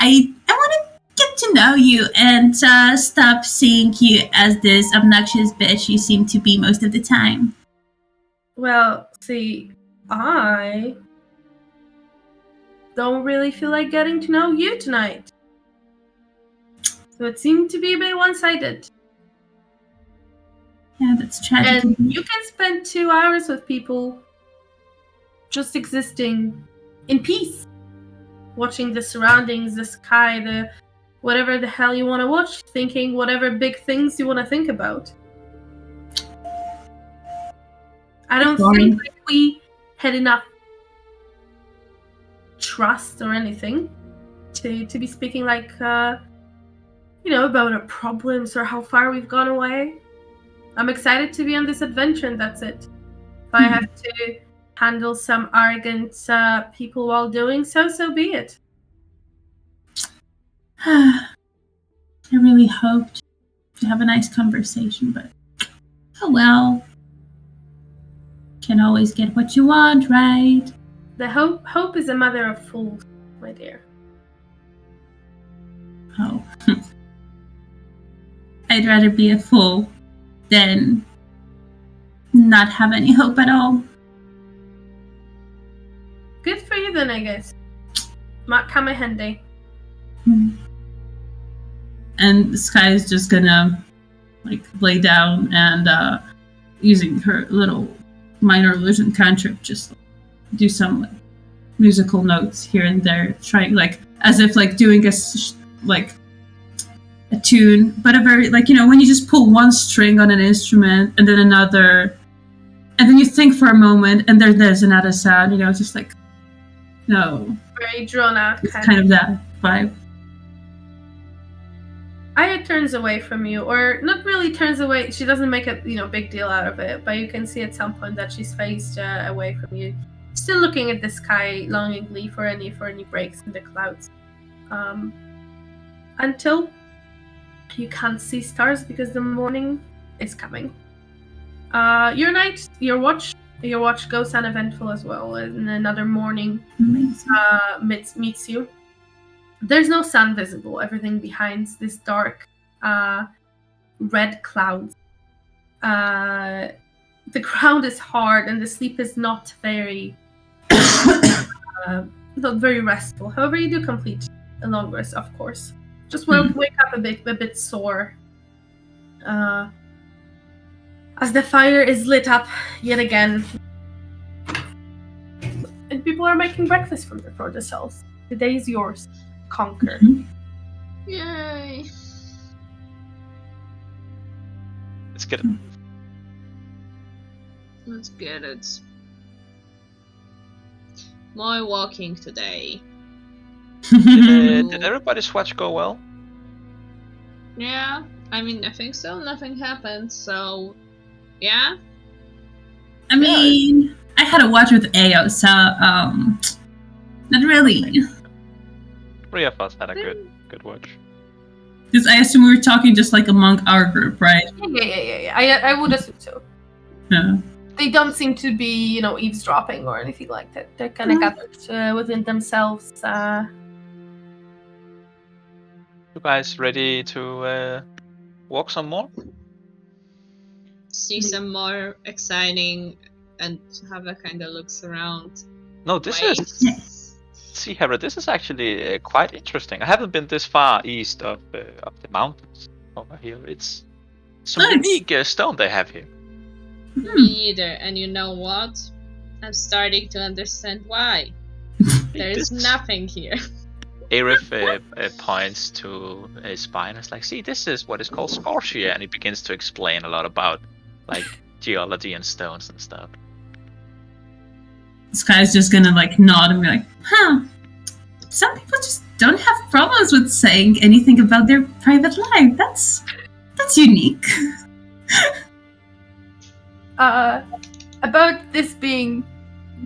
I want to get to know you and stop seeing you as this obnoxious bitch you seem to be most of the time. Well, see, I don't really feel like getting to know you tonight. So it seemed to be a bit one-sided. Yeah, that's tragic. And you can spend 2 hours with people just existing in peace. watching the surroundings, the sky, the whatever the hell you want to watch, thinking whatever big things you want to think about. I don't think like, we had enough trust or anything to be speaking like about our problems or how far we've gone away. I'm excited to be on this adventure, and that's it. If I have to handle some arrogant people while doing so, so be it. I really hoped to have a nice conversation, but oh well. Can always get what you want, right? The hope is a mother of fools, my dear. Oh. I'd rather be a fool than not have any hope at all. Good for you then, I guess. Mat kan med handy. And Sky is just gonna like lay down and using her little minor illusion cantrip, just do some like musical notes here and there, trying like as if like doing a tune, but a very like when you just pull one string on an instrument and then another, and then you think for a moment and there's another sound, just like very drawn out. It's kind of that vibe. Aya turns away from you, or not really turns away. She doesn't make a big deal out of it, but you can see at some point that she's faced away from you, still looking at the sky longingly for any breaks in the clouds, until you can't see stars because the morning is coming. Your watch goes uneventful as well, and another morning meets you. There's no sun visible. Everything behind this dark, red clouds. The ground is hard, and the sleep is not very, not very restful. However, you do complete a long rest, of course. Just wake up a bit sore. As the fire is lit up yet again, and people are making breakfast for themselves. The day is yours. Conquer. Yay! Let's get it. Let's get it. My walking today. Did everybody's watch go well? Yeah, I mean, I think so. Nothing happened, so yeah. I mean, I had a watch with Ao, so not really. 3 of us had a good watch. Because I assume we were talking just like among our group, right? Yeah. I would assume so. Yeah. They don't seem to be, eavesdropping or anything like that. They're kind of gathered within themselves. You guys ready to walk some more? See some more exciting and have a kind of looks around. No, this Wait. is. See, Hera, this is actually quite interesting. I haven't been this far east of the mountains over here. It's some unique stone they have here. Me either, and you know what? I'm starting to understand why. There's nothing here. Arif points to his spine. It's like, see, this is what is called scotia, and he begins to explain a lot about like geology and stones and stuff. This guy's just gonna like nod and be like, huh. Some people just don't have problems with saying anything about their private life. That's unique. About this being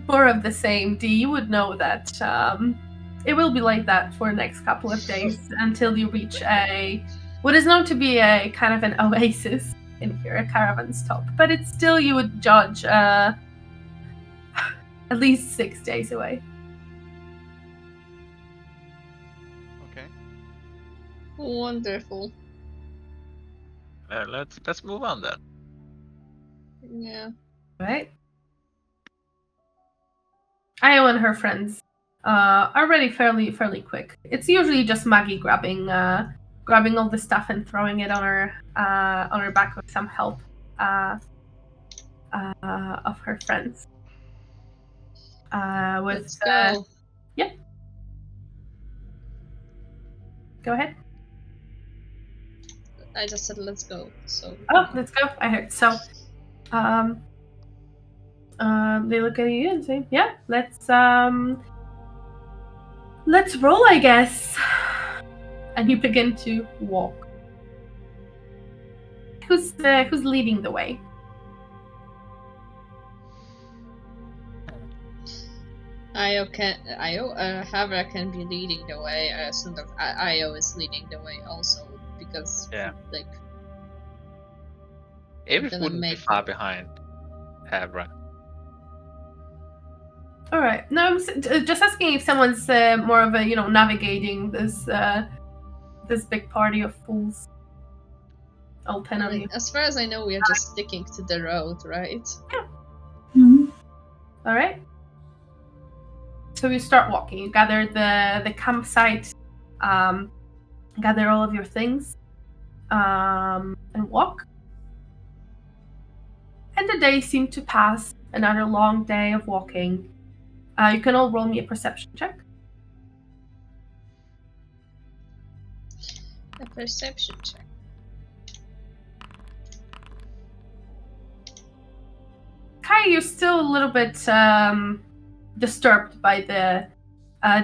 more of the same, Dee, you would know that it will be like that for the next couple of days until you reach what is known to be a kind of an oasis in here, a caravan stop. But it's still, you would judge, at least 6 days away. Okay. Wonderful. Let's move on then. Yeah. Right. Io and her friends are ready fairly quick. It's usually just Maggie grabbing all the stuff and throwing it on her back with some help of her friends. Let's go. Yep. Go ahead. I just said let's go. So. Oh, let's go. I heard. So, they look at you and say, "Yeah, let's roll, I guess." And you begin to walk. Who's leading the way? Io Havra can be leading the way. I assume that Io is leading the way also because like Avis gonna wouldn't be make far it. behind Havra. All right. No, I'm just asking if someone's more of a navigating this big party of fools. All 10 of you. As far as I know, we are just sticking to the road, right? Mhm. All right. So you start walking. You gather the campsite, gather all of your things, and walk. And the day seemed to pass. Another long day of walking. You can all roll me a perception check. A perception check. Kai, you're still a little bit disturbed by the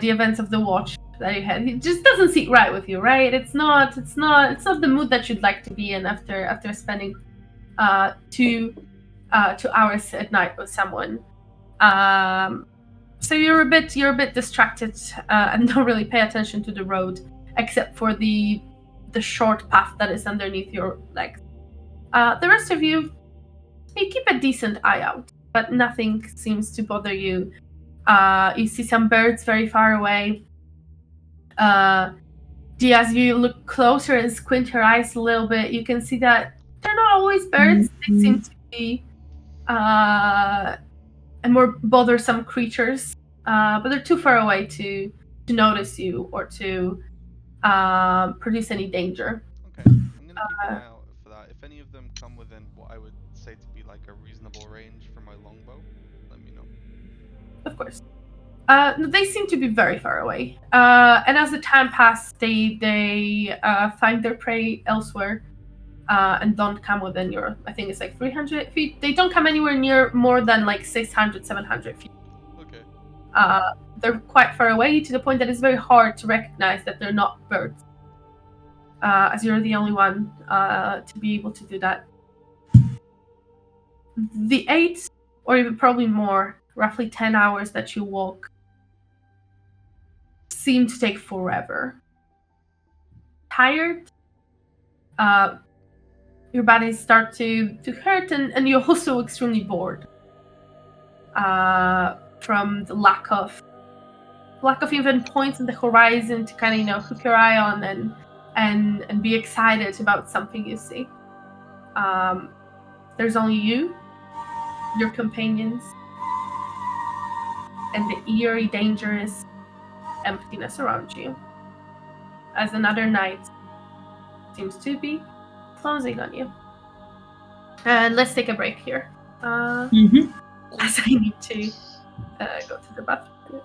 events of the watch that you had. It just doesn't sit right with you, right? It's not the mood that you'd like to be in after spending 2 hours at night with someone. So you're a bit distracted and don't really pay attention to the road, except for the short path that is underneath your legs. The rest of you keep a decent eye out, but nothing seems to bother you. You see some birds very far away. As you look closer and squint your eyes a little bit, you can see that they're not always birds. They seem to be more bothersome creatures, but they're too far away to notice you or to produce any danger. Okay, I'm gonna keep an eye out for that. If any of them come within what I would say to be like a reasonable range for my longbow, let me know. Of course. They seem to be very far away. And as the time passes, they find their prey elsewhere and don't come within your, I think it's like 300 feet. They don't come anywhere near more than like 600, 700 feet. Okay. They're quite far away to the point that it's very hard to recognize that they're not birds. As you're the only one to be able to do that. The 8, or even probably more, roughly 10 hours that you walk seem to take forever. Tired, your bodies start to hurt, and you're also extremely bored from the lack of even points in the horizon to kind of hook your eye on and be excited about something you see. There's only you, your companions, and the eerie, dangerous emptiness around you as another night seems to be closing on you. And let's take a break here. As I need to go to the bathroom.